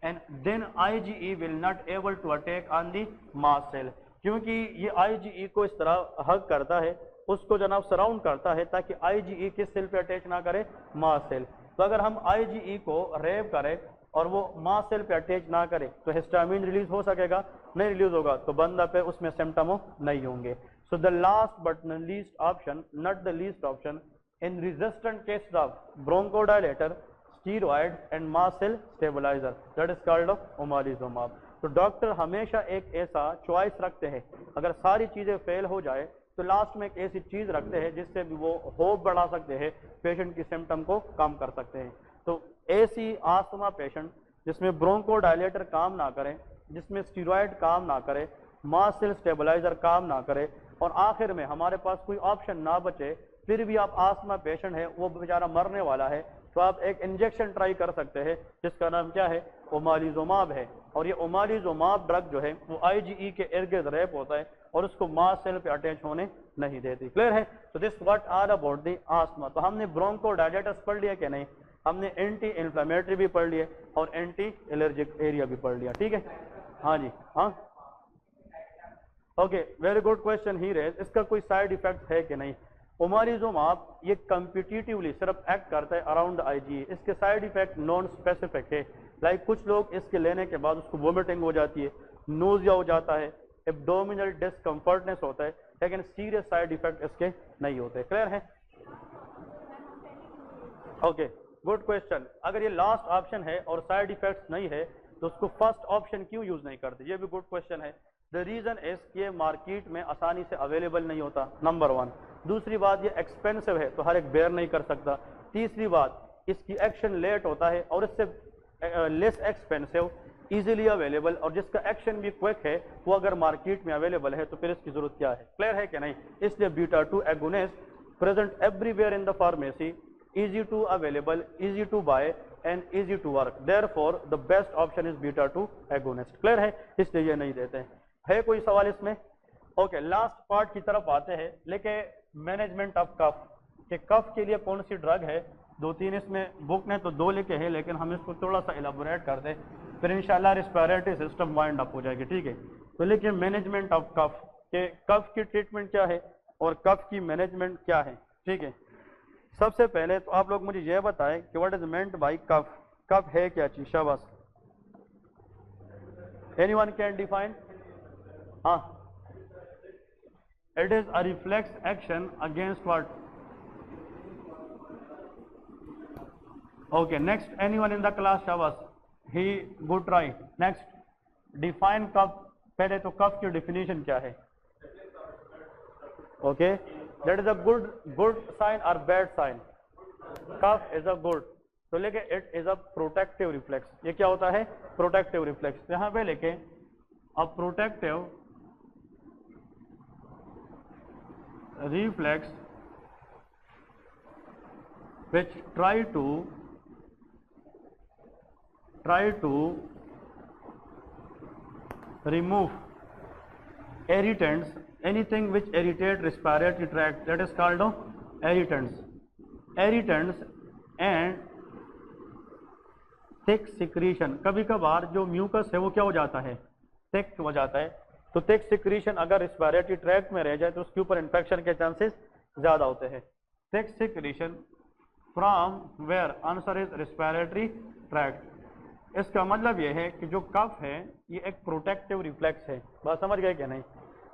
and then IgE will not able to attack on the mast cell, क्योंकि ये IgE को इस तरह हग करता है, उसको जनाब सराउंड करता है ताकि IgE किस सेल पे अटैच ना करे? Mast cell. तो अगर हम IgE को रेव करें और वो मास्ट सेल पे अटैच ना करे तो हिस्टामिन रिलीज हो सकेगा? नहीं रिलीज होगा, तो बंदा पे उसमें सिम्टम नहीं होंगे। So the last but the least option, not the least option, in resistant cases of bronchodilator, steroid and mast cell stabilizer, that is called omalizumab। तो डॉक्टर हमेशा एक ऐसा चॉइस रखते हैं, अगर सारी चीज़ें फेल हो जाए तो लास्ट में एक ऐसी चीज़ रखते हैं जिससे भी वो होप बढ़ा सकते हैं, पेशेंट की सिम्टम को कम कर सकते हैं। तो ऐसी आस्थमा पेशेंट जिसमें ब्रोंकोडायलेटर काम ना करे, जिसमें स्टीरॉयड काम ना करे, मास्ट सेल स्टेबलाइजर काम ना करे, और आखिर में हमारे पास कोई ऑप्शन ना बचे, फिर भी आप आस्थमा पेशेंट है, वो बेचारा मरने वाला है, तो आप एक इंजेक्शन ट्राई कर सकते हैं जिसका नाम क्या है? ओमालिजुमाब है। और ये ओमालिजुमाब ड्रग जो है वो IgE के इर्द गिर्द रैप होता है और उसको मास्ट सेल पे अटैच होने नहीं देती। क्लियर है? तो this what are about the asthma. तो हमने ब्रोंकोडायलेटर्स पढ़ लिया कि नहीं? हमने एंटी इन्फ्लेमेटरी भी पढ़ लिए और एंटी एलर्जिक एरिया भी पढ़ लिया, ठीक है? हाँ जी, हाँ ओके, वेरी गुड क्वेश्चन ही रेज। इसका कोई साइड इफेक्ट है कि नहीं? ओमालिजुमाब ये कम्पिटिटिवली सिर्फ एक्ट करता है अराउंड IgE, इसके साइड इफेक्ट नॉन स्पेसिफिक है। लाइक कुछ लोग इसके लेने के बाद उसको वोमिटिंग हो जाती है, नोजिया हो जाता है, एब्डोमिनल डिस्कम्फर्टनेस होता है, लेकिन सीरियस साइड इफेक्ट इसके नहीं होते। क्लियर है? Okay, good question. अगर ये लास्ट ऑप्शन है और साइड इफेक्ट्स नहीं है तो उसको फर्स्ट ऑप्शन क्यों यूज नहीं करते? ये भी गुड क्वेश्चन है। द रीजन इज कि ये मार्केट में आसानी से अवेलेबल नहीं होता, नंबर 1। दूसरी बात, ये एक्सपेंसिव है तो हर एक बेयर नहीं कर सकता। तीसरी बात, इसकी एक्शन लेट होता है और इससे लेस एक्सपेंसिव, इजीली अवेलेबल, और जिसका एक्शन भी क्विक है वो अगर मार्केट में अवेलेबल है तो फिर इसकी जरूरत क्या है? क्लियर है कि नहीं? इसलिए beta two agonist present everywhere in the pharmacy, easy to available, easy to buy and easy to work, therefore the best option is beta-2 agonist। Clear है? इसलिए ये नहीं देते हैं। है कोई सवाल इसमें? ओके, लास्ट पार्ट की तरफ आते हैं, लेकिन मैनेजमेंट ऑफ कफ, कि कफ के लिए कौन सी ड्रग है? 2-3 इसमें बुक ने तो 2 लिखे हैं, लेकिन हम इसको थोड़ा सा एलाबोरेट कर दें, फिर इंशाल्लाह रेस्पिरेटरी सिस्टम वाइंड अप हो जाएगी, ठीक है? तो लेकिन मैनेजमेंट ऑफ कफ, के कफ की ट्रीटमेंट क्या है और कफ की मैनेजमेंट क्या है, ठीक है? सबसे पहले तो आप लोग मुझे यह बताएं कि व्हाट इज मेंट बाय कफ। कफ है क्या चीज? शाबाश, एनीवन कैन डिफाइन? हाँ, it is a reflex action against what? Okay, next, anyone in the class? शाबाश, ही गुड ट्राई। नेक्स्ट, डिफाइन कफ। पहले तो कफ की डेफिनेशन क्या है? Okay, that is a good sign or bad sign? cough is a good, तो लेके it is a protective reflex। ये क्या होता है? Protective reflex. यहां पे लेके a protective reflex which try to remove irritants, anything which irritate respiratory tract, that is called irritants and thick secretion। कभी कभार जो म्यूकस है वो क्या हो जाता है? थिक हो जाता है। तो थिक सिक्रीशन अगर रेस्पिरेटरी ट्रैक्ट में रह जाए तो उसके ऊपर इन्फेक्शन के चांसेस ज्यादा होते हैं। Thick secretion from where? Answer is respiratory tract. इसका मतलब यह है कि जो कफ है ये एक प्रोटेक्टिव रिफ्लेक्स है, बात समझ गए क्या नहीं?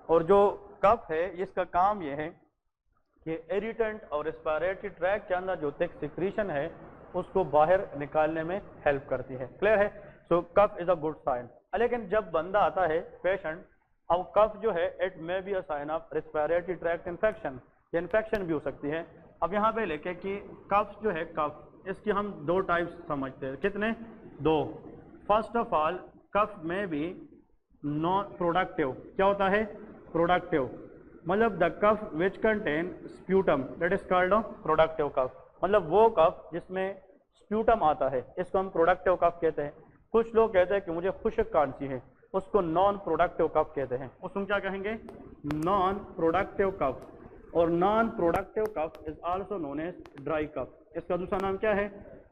और जो कफ है इसका काम यह है कि इरिटेंट और रेस्पिरेटरी ट्रैक्ट के अंदर जो थिक सिक्रीशन है उसको बाहर निकालने में हेल्प करती है। क्लियर है? सो कफ इज अ गुड साइन। लेकिन जब बंदा आता है पेशेंट, अब कफ जो है it may be a sign of respiratory tract infection, ये इन्फेक्शन भी हो सकती है। अब यहाँ पे लेके कि कफ जो है, कफ, इसकी हम 2 टाइप्स समझते हैं। कितने? 2। फर्स्ट ऑफ ऑल, कफ में भी नॉन प्रोडक्टिव, क्या होता है? प्रोडक्टिव, मतलब the cough which contain sputum, that is called productive cough. मतलब वो कफ जिसमें स्प्यूटम आता है, इसको हम प्रोडक्टिव कफ कहते हैं। कुछ लोग कहते हैं कि मुझे खुश्क खांसी है, उसको नॉन प्रोडक्टिव कफ कहते हैं। उसको क्या कहेंगे? Non productive cough. और non productive cough is also known as dry cough. इसका दूसरा नाम क्या है?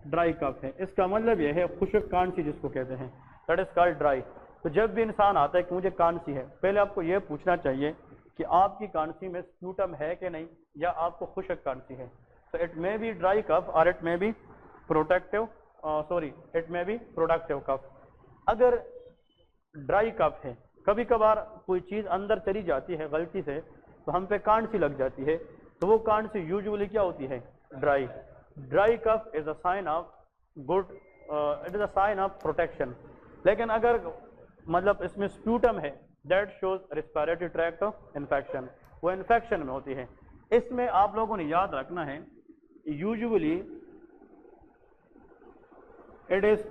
ड्राई कफ है। इसका मतलब यह है खुश्क खांसी जिसको कहते हैं, दैट इज कॉल्ड ड्राई। तो जब भी इंसान आता है कि मुझे खांसी है, पहले आपको यह पूछना चाहिए कि आपकी खांसी में स्प्यूटम है कि नहीं, या आपको खुश्क खांसी है। तो it may be dry cough और it may be protective it may be productive cough. अगर ड्राई कफ है, कभी कभार कोई चीज अंदर चली जाती है गलती से, तो हम पे खांसी लग जाती है, तो वो खांसी यूजुअली क्या होती है? Dry. Dry cough is a sign of good, it is a sign of protection. लेकिन अगर मतलब इसमें स्प्यूटम है, that shows respiratory tract infection, वो इन्फेक्शन में होती है। इसमें आप लोगों ने याद रखना है, usually it is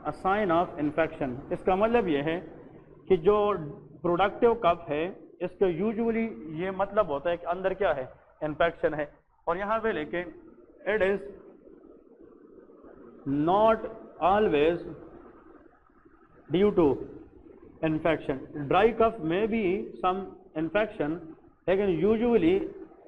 a sign of infection. इसका मतलब यह है कि जो प्रोडक्टिव कफ है, इसका यूजुअली ये मतलब होता है कि अंदर क्या है? इन्फेक्शन है। और यहाँ पे लेके it is not always due to infection. Dry cough में भी सम इन्फेक्शन, लेकिन यूजुअली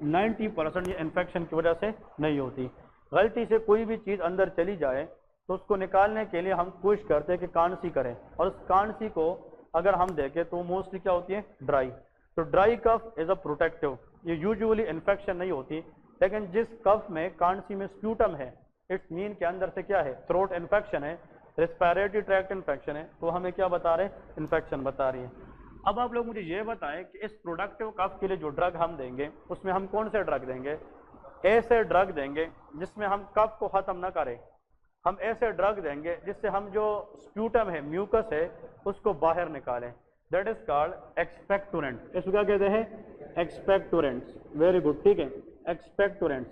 90% ये इन्फेक्शन की वजह से नहीं होती। गलती से कोई भी चीज़ अंदर चली जाए तो उसको निकालने के लिए हम कोशिश करते हैं कि कांसी करें, और उस कांसी को अगर हम देखें तो मोस्टली क्या होती है? ड्राई। तो dry cough is a protective. ये यूजुअली इन्फेक्शन नहीं होती, लेकिन जिस कफ में कांसी में स्प्यूटम है, इट्स मीन के अंदर से क्या है? थ्रोट इन्फेक्शन है, रेस्पिरेटरी ट्रैक्ट इन्फेक्शन है, तो हमें क्या बता रहे? इन्फेक्शन बता रही है। अब आप लोग मुझे ये बताएं कि इस प्रोडक्टिव कफ के लिए जो ड्रग हम देंगे, उसमें हम कौन से ड्रग देंगे? ऐसे ड्रग देंगे जिसमें हम कफ को खत्म ना करें। हम ऐसे ड्रग देंगे जिससे हम जो स्प्यूटम है, म्यूकस है, उसको बाहर निकालें। That is called expectorant. इसको क्या कहते हैं? एक्सपेक्टोरेंट्स। वेरी गुड, ठीक है, एक्सपेक्टोरेंट्स।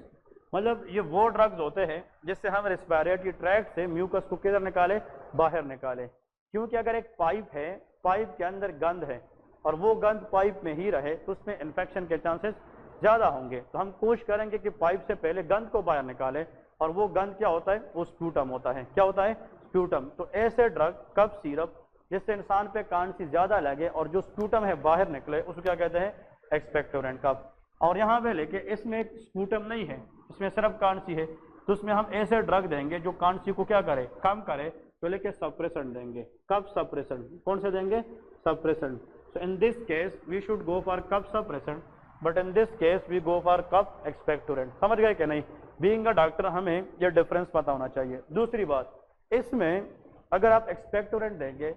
मतलब ये वो ड्रग्स होते हैं जिससे हम रेस्पिरेटरी ट्रैक्ट से म्यूकस को किधर निकाले? बाहर निकाले। क्योंकि अगर एक पाइप है, पाइप के अंदर गंद है, और वो गंद पाइप में ही रहे, तो उसमें इन्फेक्शन के चांसेस ज़्यादा होंगे। तो हम कोशिश करेंगे कि पाइप से पहले गंद को बाहर निकाले, और वो गंद क्या होता है? वो स्प्यूटम होता है। क्या होता है? स्प्यूटम। तो ऐसे ड्रग, कफ सिरप, जिससे इंसान पे खांसी ज़्यादा लगे और जो स्प्यूटम है बाहर निकले, उसको क्या कहते हैं? एक्सपेक्टोरेंट कफ। और यहाँ पे लेके इसमें एक स्प्यूटम नहीं है, इसमें सिर्फ खांसी है, तो उसमें हम ऐसे ड्रग देंगे जो खांसी को क्या करे? कम करे। तो लेके सप्रेसेंट देंगे। Cough suppressant. कौन से देंगे? Suppressant. So in this case we should go for cough suppressant, but in this case we go for cough expectorant. समझ गए कि नहीं? बीइंग अ डॉक्टर हमें ये डिफरेंस पता होना चाहिए। दूसरी बात, इसमें अगर आप एक्सपेक्टोरेंट देंगे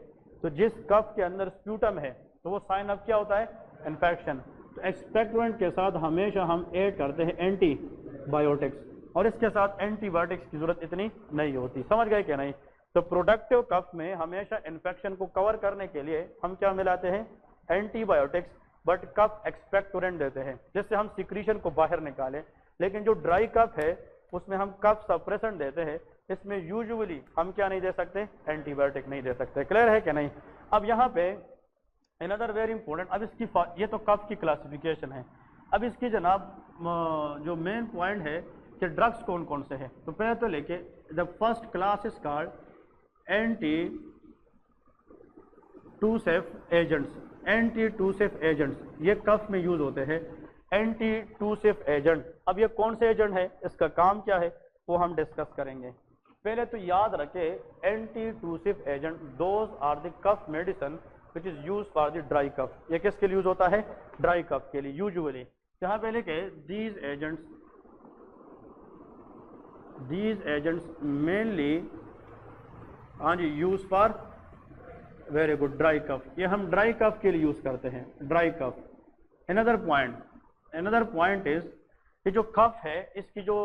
तो जिस कफ के अंदर स्प्यूटम है, तो वो साइन ऑफ क्या होता है? इन्फेक्शन। तो एक्सपेक्टोरेंट के साथ हमेशा हम ऐड करते हैं एंटीबायोटिक्स, और इसके साथ एंटीबायोटिक्स की जरूरत इतनी नहीं होती। समझ गए कि नहीं? तो प्रोडक्टिव कफ में हमेशा इन्फेक्शन को कवर करने के लिए हम क्या मिलाते हैं? एंटीबायोटिक्स, बट कफ एक्सपेक्टोरेंट देते हैं जिससे हम सिक्रीशन को बाहर निकालें। लेकिन जो ड्राई कफ है उसमें हम कफ सप्रेसेंट देते हैं। इसमें यूजुअली हम क्या नहीं दे सकते? एंटीबायोटिक नहीं दे सकते। क्लियर है कि नहीं? अब यहाँ पे अनदर वेरी इंपॉर्टेंट, अब इसकी ये तो कफ की क्लासिफिकेशन है। अब इसकी जनाब जो मेन पॉइंट है कि ड्रग्स कौन कौन से हैं। तो पहले तो लेके the first class is called anti tussive agents. Anti tussive agents ये कफ में यूज होते हैं। एंटी टूसिफ एजेंट, अब ये कौन से एजेंट है, इसका काम क्या है, वो हम डिस्कस करेंगे। पहले तो याद रखे, anti tussive agent those are the cough medicine which is use for the dry cough. ये किसके लिए यूज होता है? ड्राई कफ के लिए यूजुअली। यहाँ पे लिखे दीज एजेंट्स मेनली, हाँ जी, use for, very good, dry cough. ये हम ड्राई कफ के लिए यूज करते हैं, dry cough. Another point is कि जो कफ है इसकी जो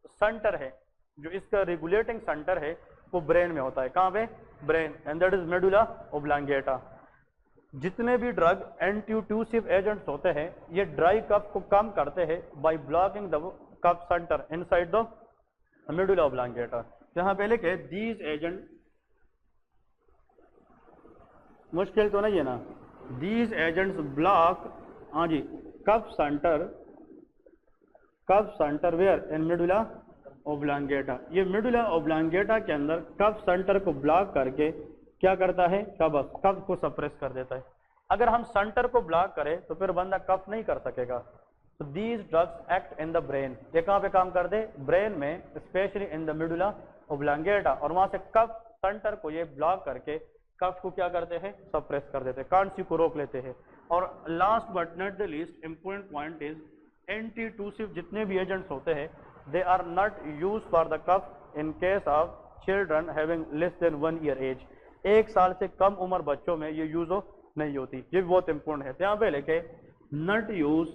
सेंटर है, जो इसका रेगुलेटिंग सेंटर है, वो ब्रेन में होता है। कहाँ पे? Brain, and that is medulla oblongata. जितने भी ड्रग एंटीट्यूसिव एजेंट्स होते हैं, ये ड्राई कफ को कम करते हैं by blocking the cough centre inside the medulla oblongata. जहाँ पहले के दीज एजेंट, मुश्किल तो नहीं है ना, दीज एजेंट्स ब्लॉक, हाँ जी, cough center where in medulla oblongata. ये मेडुला ओब्लांगेटा के अंदर कफ सेंटर को ब्लॉक करके क्या करता है, कफ को सप्रेस कर देता है। अगर हम सेंटर को ब्लॉक करें तो फिर बंदा कफ नहीं कर सकेगा। तो these drugs act in the brain. ये कहाँ पे काम कर दे, ब्रेन में, specially in the medulla oblongata, और वहां से कफ सेंटर को ये ब्लॉक करके कफ को क्या करते हैं, सप्रेस कर देते हैं, कांसी को रोक लेते हैं। और last but not the least important point is antitussive जितने भी एजेंट्स होते हैं they are not use for the cough in case of children having less than 1 year age. 1 साल से कम उम्र बच्चों में ये यूज नहीं होती। ये भी बहुत इंपॉर्टेंट है। तो यहाँ पे लेके नॉट यूज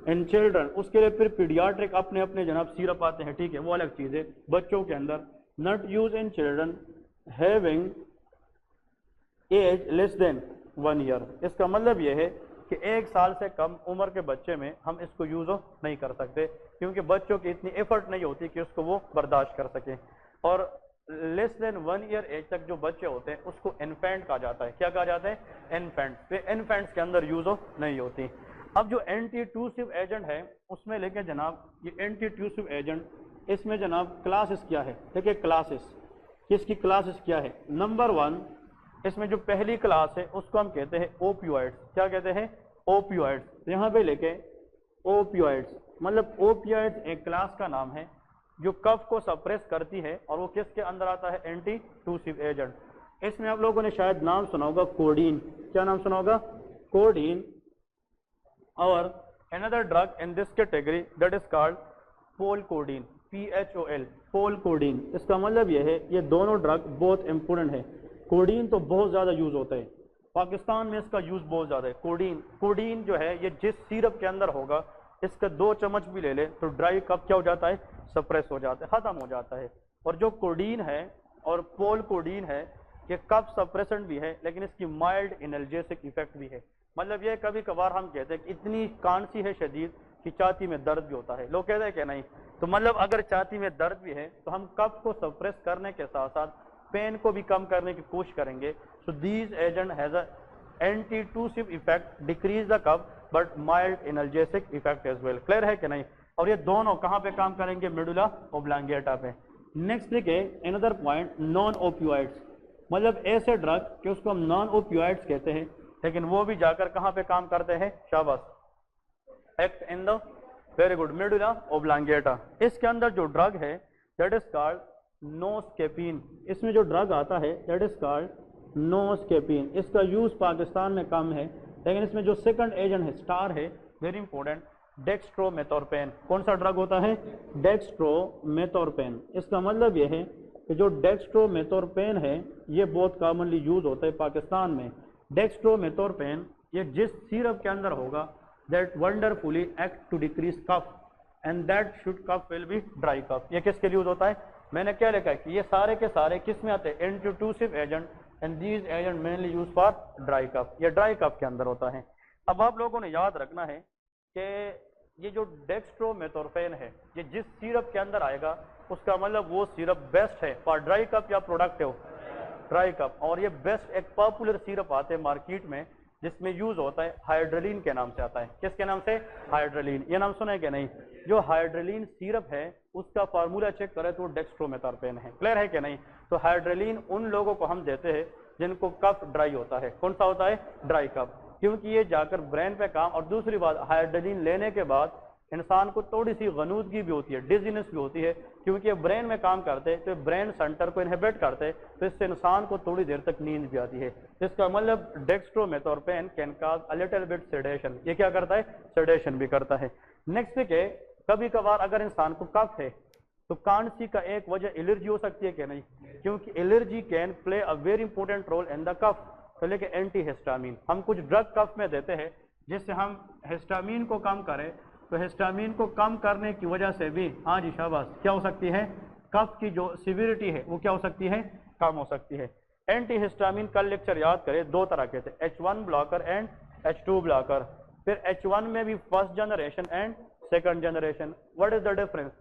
इन चिल्ड्रन, उसके लिए फिर पीडियाट्रिक अपने अपने जनाब सिरप आते हैं, ठीक है, वो अलग चीज है। बच्चों के अंदर not use in children having age less than 1 year. इसका मतलब यह है कि 1 साल से कम उम्र के बच्चे में हम इसको यूज नहीं कर सकते, क्योंकि बच्चों की इतनी एफर्ट नहीं होती कि उसको वो बर्दाश्त कर सके। और लेस देन 1 ईयर एज तक जो बच्चे होते हैं उसको इन्फेंट कहा जाता है। क्या कहा जाता है, इन्फेंट। तो इन्फेंट्स के अंदर यूज नहीं होती। अब जो एंटी-टूसिव एजेंट है उसमें लेके जनाब, ये एंटी-टूसिव एजेंट, इसमें जनाब क्लासेस क्या है, देखिए क्लासेस, किसकी क्लासेस क्या है। नंबर 1, इसमें जो पहली क्लास है उसको हम कहते हैं ओपियोइड्स। क्या कहते हैं, ओपियोइड्स। यहाँ पे लेके ओपियोइड्स, मतलब ओपियोइड्स एक क्लास का नाम है जो कफ को सप्रेस करती है, और वो किसके अंदर आता है, एंटी-टूसिव एजेंट। इसमें आप लोगों ने शायद नाम सुना होगा कोडीन। क्या नाम सुना होगा, कोडीन। और another drug in this category that is called पोलकोडीन, PHOL, पोलकोडीन। इसका मतलब यह है ये दोनों ड्रग बहुत इंपॉर्टेंट है। कोडीन तो बहुत ज़्यादा यूज़ होता है, पाकिस्तान में इसका यूज़ बहुत ज़्यादा है। कोडीन जो है ये जिस सिरप के अंदर होगा, इसका 2 चम्मच भी ले ले तो ड्राई कफ क्या हो जाता है, सप्रेस हो जाता है, ख़त्म हो जाता है। और जो कोडीन है और पोलकोडीन है ये कफ सप्रेसेंट भी है, लेकिन इसकी माइल्ड एनाल्जेसिक इफेक्ट भी है। मतलब ये कभी कभार हम कहते हैं कि इतनी कांसी है शदीद कि छाती में दर्द भी होता है। लोग कहते हैं कि नहीं, तो मतलब अगर छाती में दर्द भी है तो हम कफ को सप्रेस करने के साथ साथ पेन को भी कम करने की कोशिश करेंगे। So these agent has a antitussive effect, decrease the cough but mild analgesic effect as well. Clear है कि नहीं। और ये दोनों कहाँ पे काम करेंगे, मेडुला ओब्लांगेटा पे। नेक्स्ट देखिए अनदर पॉइंट, नॉन ओपियोइड्स, मतलब ऐसे ड्रग कि उसको हम नॉन ओपियोइड्स कहते हैं, लेकिन वो भी जाकर कहाँ पे काम करते हैं, शाबाश, act in the, very good, medulla oblongata. इसके अंदर जो ड्रग है दैट इज कॉल्ड नोस्केपिन। इसमें जो ड्रग आता है दैट इज कॉल्ड नोस्केपिन। इसका यूज पाकिस्तान में कम है, लेकिन इसमें जो सेकंड एजेंट है, स्टार है, वेरी इंपॉर्टेंट, डेक्स्ट्रोमेथोर्पेन। कौन सा ड्रग होता है, डेक्स्ट्रोमेथोर्पेन। इसका मतलब यह है कि जो डेक्स्ट्रोमेथोर्पेन है ये बहुत कॉमनली यूज होता है पाकिस्तान में। डेक्स्ट्रोमेथोर्पेन ये जिस सिरप के अंदर होगा that wonderfully act to decrease cough and that should cough will be dry cough. ये किसके लिए यूज होता है, मैंने क्या लिखा है कि ये सारे के सारे किस में आते हैं, antitussive agent, and these agent mainly use for dry cough. ये ड्राई कफ के अंदर होता है। अब आप लोगों ने याद रखना है कि ये जो डेक्स्ट्रोमेथोर्पेन है ये जिस सिरप के अंदर आएगा उसका मतलब वो सिरप बेस्ट है फॉर ड्राई कफ या प्रोडक्टिव ड्राई कफ। और ये बेस्ट एक पॉपुलर सिरप आते हैं मार्केट में जिसमें यूज होता है, हाइड्रोलिन के नाम से आता है। किसके नाम से, हाइड्रोलिन। ये नाम सुना है कि नहीं। जो हाइड्रोलिन सिरप है उसका फार्मूला चेक करें तो डेक्स्ट्रोमेथोर्पेन है। क्लियर है कि नहीं। तो हाइड्रोलिन उन लोगों को हम देते हैं जिनको कफ ड्राई होता है। कौन सा होता है, ड्राई कफ, क्योंकि ये जाकर ब्रेन पे काम। और दूसरी बात, हाइड्रोलिन लेने के बाद इंसान को थोड़ी सी गनूदगी भी होती है, डिजीनेस भी होती है, क्योंकि ये ब्रेन में काम करते हैं तो ब्रेन सेंटर को इनहिबिट करते हैं, तो इससे इंसान को थोड़ी देर तक नींद भी आती है। इसका मतलब dextromethorphan can cause a little bit sedation. ये क्या करता है, सेडेशन भी करता है। नेक्स्ट है कभी कभार अगर इंसान को कफ है तो कांसी का एक वजह एलर्जी हो सकती है कि नहीं, क्योंकि allergy can play a very important role in the cough. तो लेके एंटी हिस्टामिन, हम कुछ ड्रग कफ में देते हैं जिससे हम हिस्टामिन को कम करें, तो हिस्टामिन को कम करने की वजह से भी, हाँ जी शाबाश, क्या हो सकती है, कफ की जो सिविरिटी है वो क्या हो सकती है, कम हो सकती है। एंटी हिस्टामिन कल लेक्चर याद करें, 2 तरह के थे, H1 blocker and H2 blocker. फिर H1 में भी first generation and second generation. What is the difference,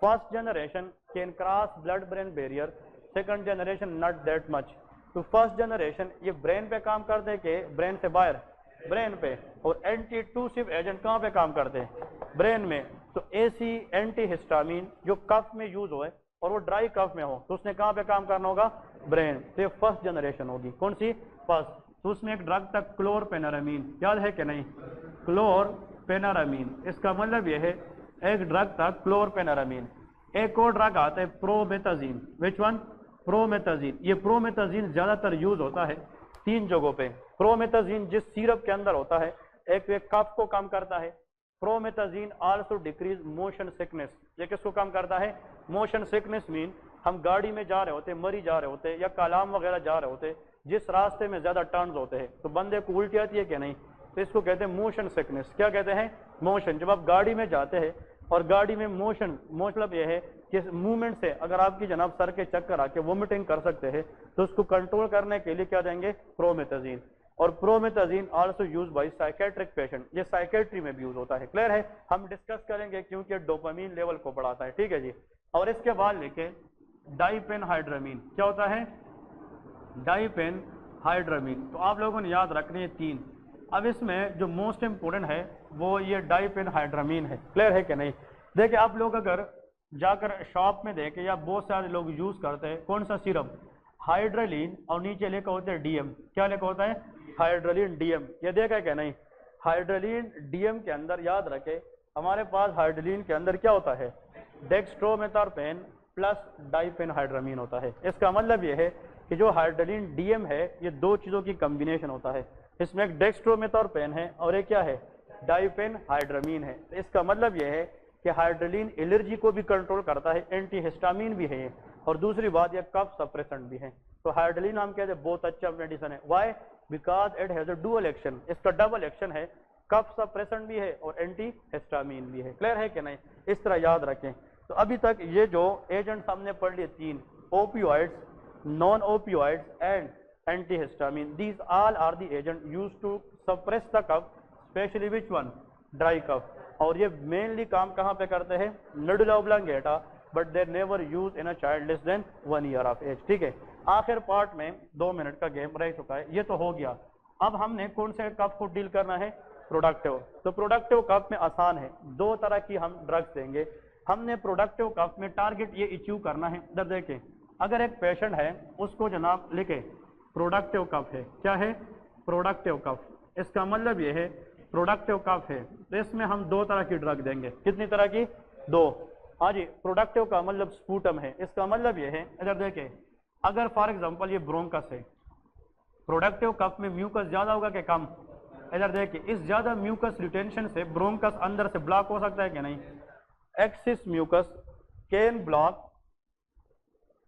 first generation can cross blood brain barrier, second generation not that much. तो फर्स्ट जनरेशन ये ब्रेन पे काम करते हैं कि ब्रेन से बाहर, ब्रेन पे। और एंटी-टूसिव एजेंट कहाँ पे काम करते हैं, ब्रेन में। तो एसी एंटी हिस्टामिन जो कफ में यूज हो और वो ड्राई कफ में हो तो उसने कहाँ पे काम करना होगा, ब्रेन। तो ये फर्स्ट जनरेशन होगी, कौन सी, फर्स्ट। तो उसमें एक ड्रग था क्लोरपेनारामीन, याद है कि नहीं, क्लोरपेनारामीन। इसका मतलब ये है एक ड्रग था क्लोरपेनारामीन। एक और ड्रग आता है प्रोमेथाजीन, विच वन, प्रोमेथाजीन। ये प्रोमेथाजीन ज्यादातर यूज होता है 3 जगहों पे। प्रोमेथाजीन जिस सिरप के अंदर होता है, एक वे कफ को कम करता है। Promethazine also decrease motion sickness, ये किसको कम करता है, मोशन सिकनेस। मीन हम गाड़ी में जा रहे होते, मरी जा रहे होते या कालाम वगैरह जा रहे होते, जिस रास्ते में ज्यादा टर्न्स होते हैं तो बंदे को उल्टी आती है कि नहीं, तो इसको कहते हैं मोशन सिकनेस। क्या कहते हैं, मोशन। जब आप गाड़ी में जाते हैं और गाड़ी में मोशन, मतलब यह है कि मूवमेंट से अगर आपकी जनाब सर के चक्कर आके वोमिटिंग कर सकते हैं तो उसको कंट्रोल करने के लिए क्या देंगे, प्रोमेथाजीन। और promethazine also use by psychiatric patient, ये साइकेट्री में भी यूज होता है। क्लियर है, हम डिस्कस करेंगे क्योंकि डोपामीन लेवल को बढ़ाता है, ठीक है जी। और इसके बाद लेके डाइपेनहाइड्रामीन, क्या होता है, डाइपेनहाइड्रामीन। तो आप लोगों ने याद रखनी है 3। अब इसमें जो मोस्ट इंपोर्टेंट है वो ये डाइपेनहाइड्रामीन है। क्लियर है कि नहीं, देखिए आप लोग अगर जाकर शॉप में देखें या बहुत सारे लोग यूज करते हैं कौन सा सिरप, हाइड्रोलिन, और नीचे लिखा होता है डीएम। क्या लिखा होता है, हाइड्रोलिन डीएम। ये देखा है क्या नहीं, हाइड्रोलिन डीएम के अंदर याद रखे हमारे पास हाइड्रोलिन के अंदर क्या होता है, डेक्स्ट्रोमेथार्पेन प्लस डाइपेनहाइड्रामीन होता है। इसका मतलब ये है कि जो हाइड्रोलिन डीएम है ये 2 चीजों की कॉम्बिनेशन होता है। इसमें एक डेक्स्ट्रोमेथार्पेन है और एक क्या है, डाइपेनहाइड्रामीन है। तो इसका मतलब यह है कि हाइड्रोलिन एलर्जी को भी कंट्रोल करता है, एंटी हिस्टामिन भी है, और दूसरी बात यह कफ सप्रेसेंट भी है। तो हाइड्रोलिन हम कहते हैं बहुत अच्छा मेडिसिन है। Why, because it has a dual action, इसका डबल एक्शन है, कफ सप्रेसेंट भी है और एंटी हिस्टामिन भी है। क्लियर है कि नहीं, इस तरह याद रखें। तो अभी तक ये जो एजेंट्स हमने पढ़ लिए 3, opioids, non opioids and antihistamine, these all are the agent used to suppress the cough, especially which one, dry cough। और ये मेनली काम कहाँ पे करते हैं, medulla oblongata, but they never use in a child less than 1 year of age. ठीक है, आखिर पार्ट में 2 मिनट का गेम रह चुका है, ये तो हो गया। अब हमने कौन से कफ को डील करना है, प्रोडक्टिव। तो प्रोडक्टिव कफ में आसान है, 2 तरह की हम ड्रग्स देंगे। हमने प्रोडक्टिव कफ में टारगेट ये अचीव करना है। इधर देखें, अगर एक पेशेंट है उसको जनाब लिखे प्रोडक्टिव कफ है, क्या है, प्रोडक्टिव कफ, इसका मतलब ये है प्रोडक्टिव कफ है, तो इसमें हम 2 तरह की ड्रग देंगे। कितनी तरह की, 2। हाँ जी, प्रोडक्टिव का मतलब स्पूटम है, इसका मतलब ये है, इधर देखें, अगर फॉर एग्जांपल ये ब्रोंकस है, प्रोडक्टिव कफ में म्यूकस ज्यादा होगा कि कम, इधर देखिए, इस ज्यादा म्यूकस रिटेंशन से ब्रोंकस अंदर से ब्लॉक हो सकता है कि नहीं, excess mucus can block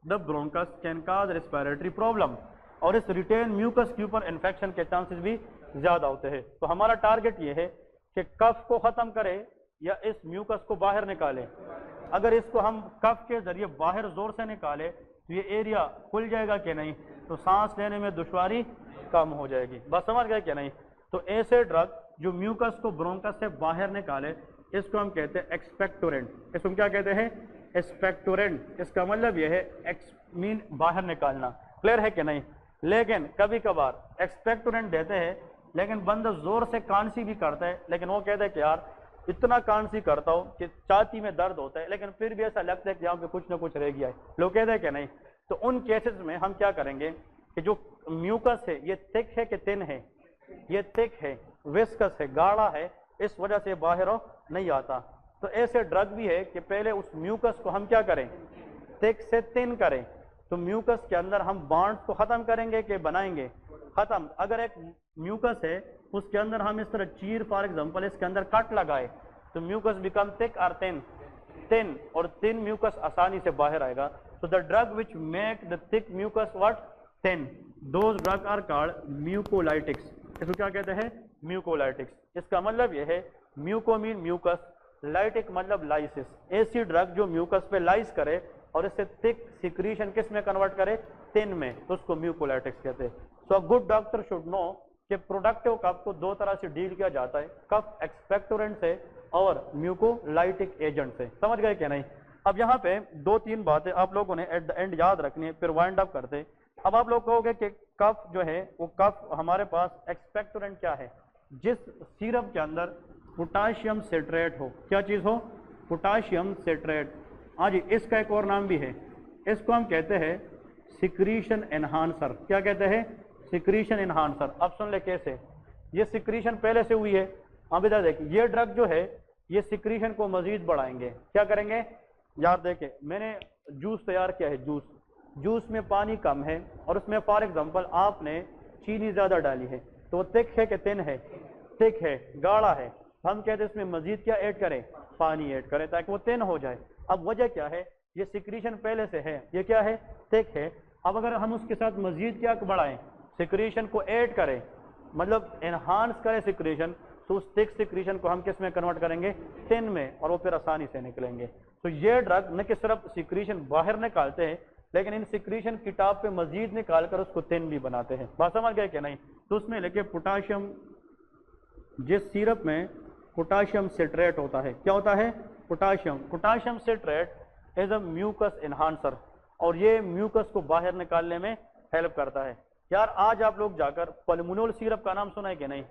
the bronchus can cause respiratory problem, और इस रिटेन म्यूकस के ऊपर इन्फेक्शन के चांसेस भी ज्यादा होते हैं। तो हमारा टारगेट ये है कि कफ को खत्म करें या इस म्यूकस को बाहर निकालें। अगर इसको हम कफ के जरिए बाहर जोर से निकालें तो ये एरिया खुल जाएगा कि नहीं, तो सांस लेने में दुश्वारी कम हो जाएगी। बस समझ गए कि नहीं। तो ऐसे ड्रग जो म्यूकस को ब्रोंकस से बाहर निकाले इसको हम कहते हैं एक्सपेक्टोरेंट। इसको हम क्या कहते हैं, एक्सपेक्टोरेंट। इसका मतलब यह है एक्स मीन बाहर निकालना। क्लियर है कि नहीं। लेकिन कभी कभार एक्सपेक्टोरेंट देते हैं लेकिन बंदा जोर से कांसी भी करता है, लेकिन वो कहते हैं कि यार इतना कांसी करता हूँ कि छाती में दर्द होता है, लेकिन फिर भी ऐसा लगता है कि यहाँ पे कुछ ना कुछ रह गया है, लोग कहते हैं कि नहीं। तो उन केसेस में हम क्या करेंगे कि जो म्यूकस है ये थिक है कि थिन है, ये थिक है, विस्कस है, गाढ़ा है, इस वजह से बाहर नहीं आता। तो ऐसे ड्रग भी है कि पहले उस म्यूकस को हम क्या करें, थिक से थिन करें। तो म्यूकस के अंदर हम बॉन्ड को खत्म करेंगे कि बनाएंगे, खत्म। अगर एक म्यूकस है उसके अंदर हम इस तरह चीर फॉर एग्जांपल इसके अंदर कट लगाए तो म्यूकस बिकम थिक और थिन, थिन और थिन म्यूकस आसानी से बाहर आएगा। तो the drug which make the thick mucus what, thin, those drug are called mucolytics. इसको क्या कहते हैं, म्यूकोलाइटिक्स। इसका मतलब यह है म्यूको मीन म्यूकस, लाइटिक मतलब लाइसिस। ऐसी ड्रग जो म्यूकस पे लाइस करे और इससे थिक सिक्रीशन किस में कन्वर्ट करे, थिन में, तो उसको म्यूकोलाइटिक्स कहते हैं। So a good doctor should know कि प्रोडक्टिव कफ को 2 तरह से डील किया जाता है, कफ एक्सपेक्टोरेंट से और म्यूकोलाइटिक एजेंट से। समझ गए क्या नहीं। अब यहाँ पे 2-3 बातें आप लोगों ने एट द एंड याद रखनी है, फिर वाइंड अप करते। अब आप लोग कहोगे कि कफ जो है वो कफ हमारे पास एक्सपेक्टोरेंट क्या है, जिस सिरप के अंदर पोटाशियम सिट्रेट हो, क्या चीज हो, पोटाशियम सिट्रेट। हाँ जी, इसका एक और नाम भी है, इसको हम कहते हैं सिक्रीशन एनहांसर। क्या कहते हैं? Secretion enhancer. अब सुन ले कैसे, ये सिक्रीशन पहले से हुई है। अब इधर देखिए, ये ड्रग जो है ये सिक्रीशन को मजीद बढ़ाएंगे। क्या करेंगे यार? देखे, मैंने जूस तैयार किया है, जूस में पानी कम है और उसमें फॉर एग्जांपल आपने चीनी ज्यादा डाली है, तो वो थिक है कि थिन है? थिक है, गाढ़ा है। हम कहते हैं इसमें मजीद क्या ऐड करें? पानी ऐड करें ताकि वो थिन हो जाए। अब वजह क्या है? ये सिक्रीशन पहले से है, ये क्या है? थिक है। अब अगर हम उसके साथ मजीद क्या बढ़ाएं? सिक्रीशन को ऐड करें, मतलब एनहांस करें सिक्रीशन, तो उस थिक सिक्रीशन को हम किस में कन्वर्ट करेंगे? थिन में, और वो फिर आसानी से निकलेंगे। तो ये ड्रग न कि सिर्फ सिक्रीशन बाहर निकालते हैं, लेकिन इन सिक्रीशन की टॉप पे मजीद निकाल कर उसको थिन भी बनाते हैं। बात समझ गए कि नहीं? तो उसमें लेके पोटाशियम, जिस सिरप में पोटाशियम सिट्रेट होता है, क्या होता है? Potassium citrate is a mucus enhancer, और ये म्यूकस को बाहर निकालने में हेल्प करता है। यार आज आप लोग जाकर पल्मोनल सिरप का नाम सुना है कि नहीं?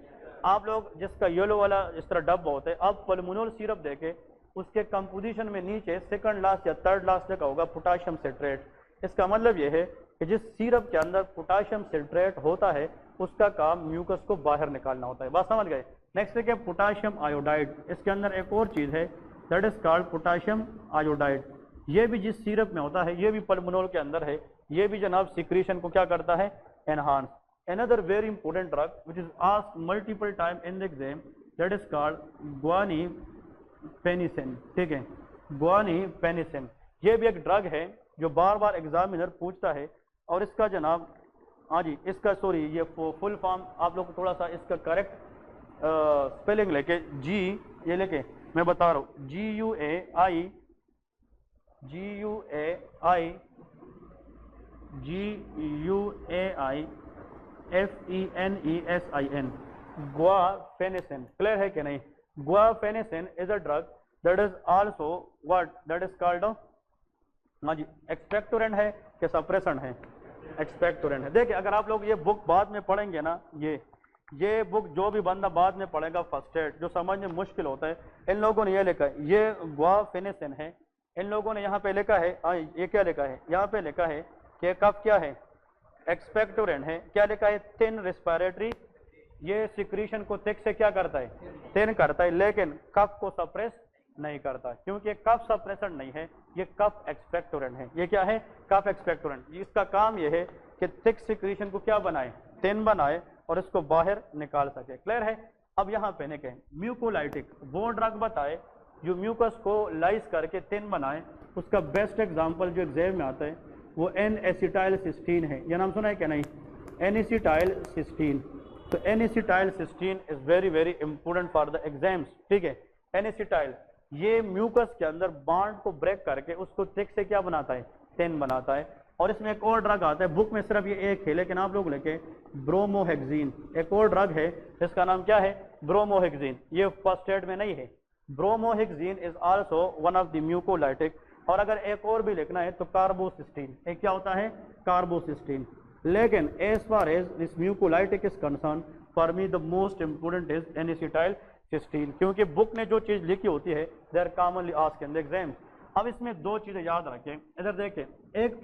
आप लोग जिसका येलो वाला इस तरह डब्बा होता है, अब पल्मोनल सिरप देखे उसके कंपोजिशन में नीचे सेकंड लास्ट या थर्ड लास्ट लिखा होगा पोटाशियम सिट्रेट। इसका मतलब यह है कि जिस सिरप के अंदर पोटाशियम सिट्रेट होता है उसका काम म्यूकस को बाहर निकालना होता है। बात समझ गए? नेक्स्ट है पोटाशियम आयोडाइड। इसके अंदर एक और चीज है, that is called potassium iodide. ये भी जिस सिरप में होता है, ये भी पल्मोनल के अंदर है, ये भी जनाब सिक्रीशन को क्या करता है? Enhance. Another very important drug which is asked multiple time in the exam, that is called guanifenicin। ठीक है, guanifenicin ये भी एक ड्रग है जो बार बार एग्जामिनर पूछता है। और इसका जनाब, हाँ जी, इसका सॉरी ये फुल फॉर्म आप लोग को थोड़ा सा इसका करेक्ट स्पेलिंग लेके, जी ये लेके मैं बता रहा हूँ, GUAI FENESIN, guanifenicin। क्लियर है कि नहीं? guanifenicin is a drug that is also what, that is called, हाँ जी, एक्सपेक्टोरेंट है कि सप्रेशन है? एक्सपेक्टोरेंट है। देखिए, अगर आप लोग ये बुक बाद में पढ़ेंगे ना, ये बुक जो भी बंदा बाद में पढ़ेगा फर्स्ट एड, जो समझने मुश्किल होता है, इन लोगों ने ये लिखा है, ये गुआनिफेनिसिन है। इन लोगों ने यहाँ पे लिखा है, ये क्या लिखा है? यहाँ पे लिखा है कि कफ क्या है? एक्सपेक्टोरेंट है। क्या लिखा है? Thin respiratory. ये सिक्रीशन को थिक से क्या करता है? थिन करता है, लेकिन कफ को सप्रेस नहीं करता, क्योंकि कफ सप्रेशन नहीं है, ये कफ एक्सपेक्टोरेंट है। ये क्या है? कफ एक्सपेक्टोरेंट। इसका काम ये है कि थिक सिक्रीशन को क्या बनाए? थिन बनाए और इसको बाहर निकाल सके। क्लियर है? अब यहाँ पे ने कहें म्यूकोलाइटिक, वो ड्रग बताए जो म्यूकस को लाइस करके थिन बनाए। उसका बेस्ट एग्जांपल जो एग्जाम में आता है वो N-एसिटाइलसिस्टीन है। यह नाम सुना है क्या नहीं? N-एसिटाइलसिस्टीन। तो N acetylcysteine is very very important for the exams. ठीक है, N-एसिटाइल ये म्यूकस के अंदर बॉन्ड को ब्रेक करके उसको थिक से क्या बनाता है? थिन बनाता है। और इसमें एक और ड्रग आता है, बुक में सिर्फ ये एक है, लेकिन आप लोग लेके ब्रोमोहेक्सिन, एक और ड्रग है जिसका नाम क्या है? ब्रोमोहेक्सिन। ये फर्स्ट एड में नहीं है। Bromhexine is also one of the mucolytic. और अगर एक और भी लिखना है तो कार्बोसिस्टीन। एक क्या होता है? कार्बोसिस्टीन। लेकिन as far as this mucolytic is concern, for me the most important is N acetylcysteine, क्योंकि बुक ने जो चीज लिखी होती है they are commonly asked in the exam. अब इसमें दो चीजें याद रखें। इधर देखें, एक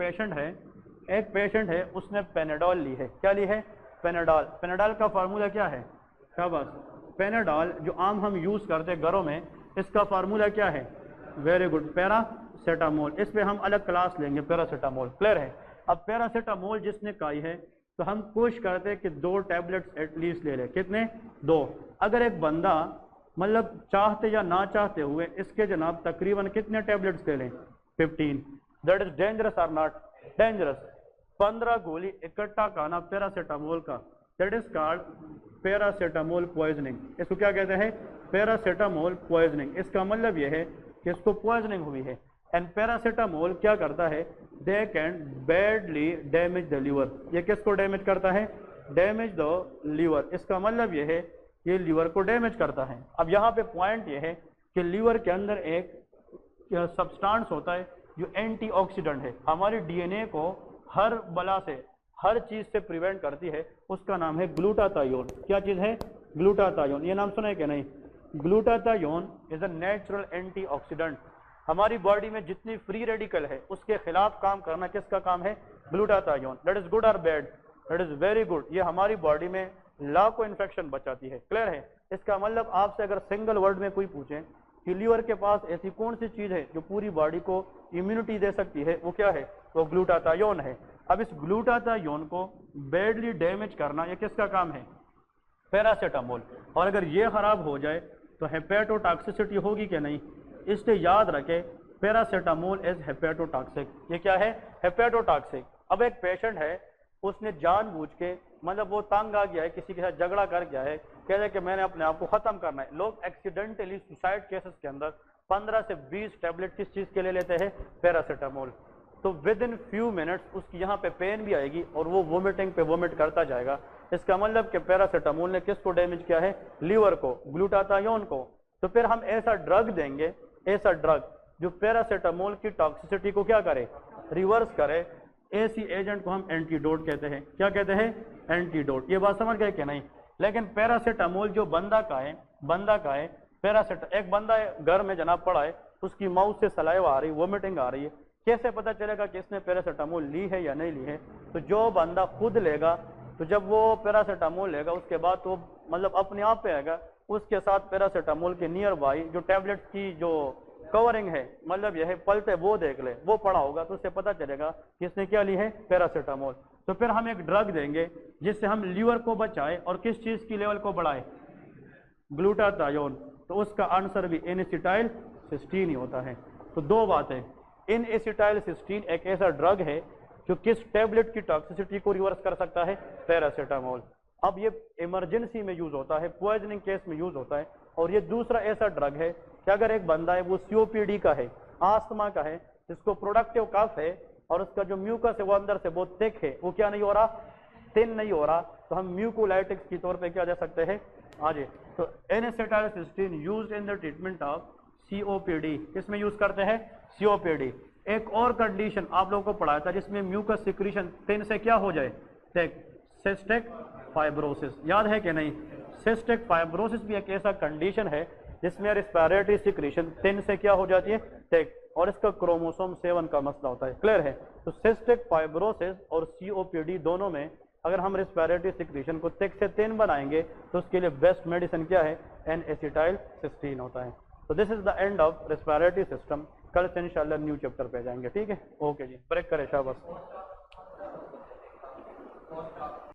पेशेंट है उसने पेनाडोल ली है। क्या ली है? पेनाडोल। पेनाडोल का फार्मूला क्या है? शाबाश, पेनाडोल जो आम हम यूज करते हैं घरों में, इसका फार्मूला क्या है? Very good, paracetamol. इस पे हम अलग क्लास लेंगे, पैरासीटामोल। क्लियर है? अब पैरासीटामोल जिसने खाई है तो हम कोशिश करते हैं कि 2 टैबलेट्स एटलीस्ट ले ले। कितने? 2। अगर एक बंदा मतलब चाहते या ना चाहते हुए इसके जनाब तकरीबन कितने टैबलेट्स ले लें? 15। दैट इज डेंजरस और नॉट डेंजरस? 15 गोली इकट्ठा खाना पैरासीटामोल का, that is called paracetamol poisoning. इसको क्या कहते हैं? Paracetamol poisoning. इसका मतलब यह है कि इसको पॉइजनिंग हुई है। एंड पैरासीटामोल क्या करता है? They can badly damage the liver. ये किसको डैमेज करता है? Damage the liver. इसका मतलब यह है ये लीवर को डैमेज करता है। अब यहाँ पे पॉइंट ये है कि लीवर के अंदर एक सब्सटेंस होता है जो एंटीऑक्सीडेंट है, हमारी डीएनए को हर बला से, हर चीज से प्रिवेंट करती है। उसका नाम है ग्लूटाथायोन। क्या चीज है? ग्लूटाथायोन। ये नाम सुना है क्या नहीं? Glutathione is a natural antioxidant. हमारी बॉडी में जितनी फ्री रेडिकल है उसके खिलाफ काम करना किसका काम है? ग्लूटाथायोन। दैट इज गुड और bad? That is very good. ये हमारी बॉडी में लाखों इन्फेक्शन बचाती है। क्लियर है? इसका मतलब आपसे अगर सिंगल वर्ड में कोई पूछे कि लीवर के पास ऐसी कौन सी चीज है जो पूरी बॉडी को इम्यूनिटी दे सकती है, वो क्या है? वो ग्लूटाथायोन है। अब इस ग्लूटाथायोन को बैडली डैमेज करना ये किसका काम है? पैरासीटामोल। और अगर ये खराब हो जाए तो हेपेटोटॉक्सिसिटी होगी कि नहीं? इसलिए याद रखें पैरासीटामोल इज हेपेटोटॉक्सिक। ये क्या है? हेपेटोटॉक्सिक। अब एक पेशेंट है, उसने जानबूझ के मतलब वो तंग आ गया है, किसी के साथ झगड़ा कर गया है, कह रहे कि मैंने अपने आप को खत्म करना है। लोग एक्सीडेंटली सुसाइड केसेस के अंदर 15 से 20 टैबलेट किस चीज के लिए लेते हैं? पैरासीटामोल। तो विद इन फ्यू मिनट्स उसकी यहाँ पे पेन भी आएगी और वो वोमिटिंग पे वोमिट करता जाएगा। इसका मतलब कि पैरासीटामोल ने किसको डैमेज किया है? लीवर को, ग्लूटाथायोन को। तो फिर हम ऐसा ड्रग देंगे, ऐसा ड्रग जो पैरासीटामोल की टॉक्सिसिटी को क्या करे? रिवर्स करे। ऐसी एजेंट को हम एंटीडोट कहते हैं। क्या कहते हैं? एंटीडोट। ये बात समझ गए कि नहीं? लेकिन पैरासीटामोल जो बंदा का है एक बंदा घर में जनाब पड़ा है, उसकी माउथ से सलाइवा आ रही, वोमिटिंग आ रही है, कैसे पता चलेगा कि इसने पैरासीटामोल ली है या नहीं ली है? तो जो बंदा खुद लेगा, तो जब वो पैरासीटामोल लेगा उसके बाद तो मतलब अपने आप पे आएगा, उसके साथ पैरासीटामोल के नियर बाई जो टैबलेट्स की जो कवरिंग है, मतलब यह है पलटे, वो देख ले, वो पड़ा होगा तो उससे पता चलेगा कि इसने क्या ली है? पैरासीटामोल। तो फिर हम एक ड्रग देंगे जिससे हम लीवर को बचाए और किस चीज की लेवल को बढ़ाए? ग्लूटाथायोन। तो उसका आंसर भी N-एसिटाइलसिस्टीन ही होता है। तो दो बातें, N-एसिटाइलसिस्टीन एक ऐसा ड्रग है जो किस टैबलेट की टॉक्सिसिटी को रिवर्स कर सकता है? पैरासीटामोल। अब ये इमरजेंसी में यूज होता है, पॉइजनिंग केस में यूज होता है। और ये दूसरा ऐसा ड्रग है कि अगर एक बंदा है वो COPD का है, आस्थमा का है, जिसको प्रोडक्टिव कफ है और उसका जो म्यूकस है वो अंदर से बहुत थिक है, वो क्या नहीं हो रहा? थिन नहीं हो रहा, तो हम म्यूकोलाइटिक्स के तौर पे क्या दे सकते हैं? आगे तो N acetylcysteine used in the treatment of COPD। किसमें यूज करते हैं? COPD। एक और कंडीशन आप लोगों को पढ़ाया था जिसमें म्यूकस सिक्रीशन थिन से क्या हो जाए? Cystic fibrosis. याद है कि नहीं? सिस्टिक फाइब्रोसिस भी एक ऐसा कंडीशन है जिसमें रेस्पिरेटरी सिक्रीशन थिन से क्या हो जाती है? थिक। और इसका क्रोमोसोम 7 का मसला होता है। क्लियर है? तो सिस्टिक फाइब्रोसिस और COPD दोनों में अगर हम रेस्पिरेटरी सिक्रीशन को थिक से थिन बनाएंगे तो उसके लिए बेस्ट मेडिसिन क्या है? N-एसिटाइलसिस्टीन होता है। तो this is the end of respiratory system. कल से इंशाल्लाह न्यू चैप्टर पे जाएंगे। ठीक है? ओके जी, ब्रेक करें शाबाश।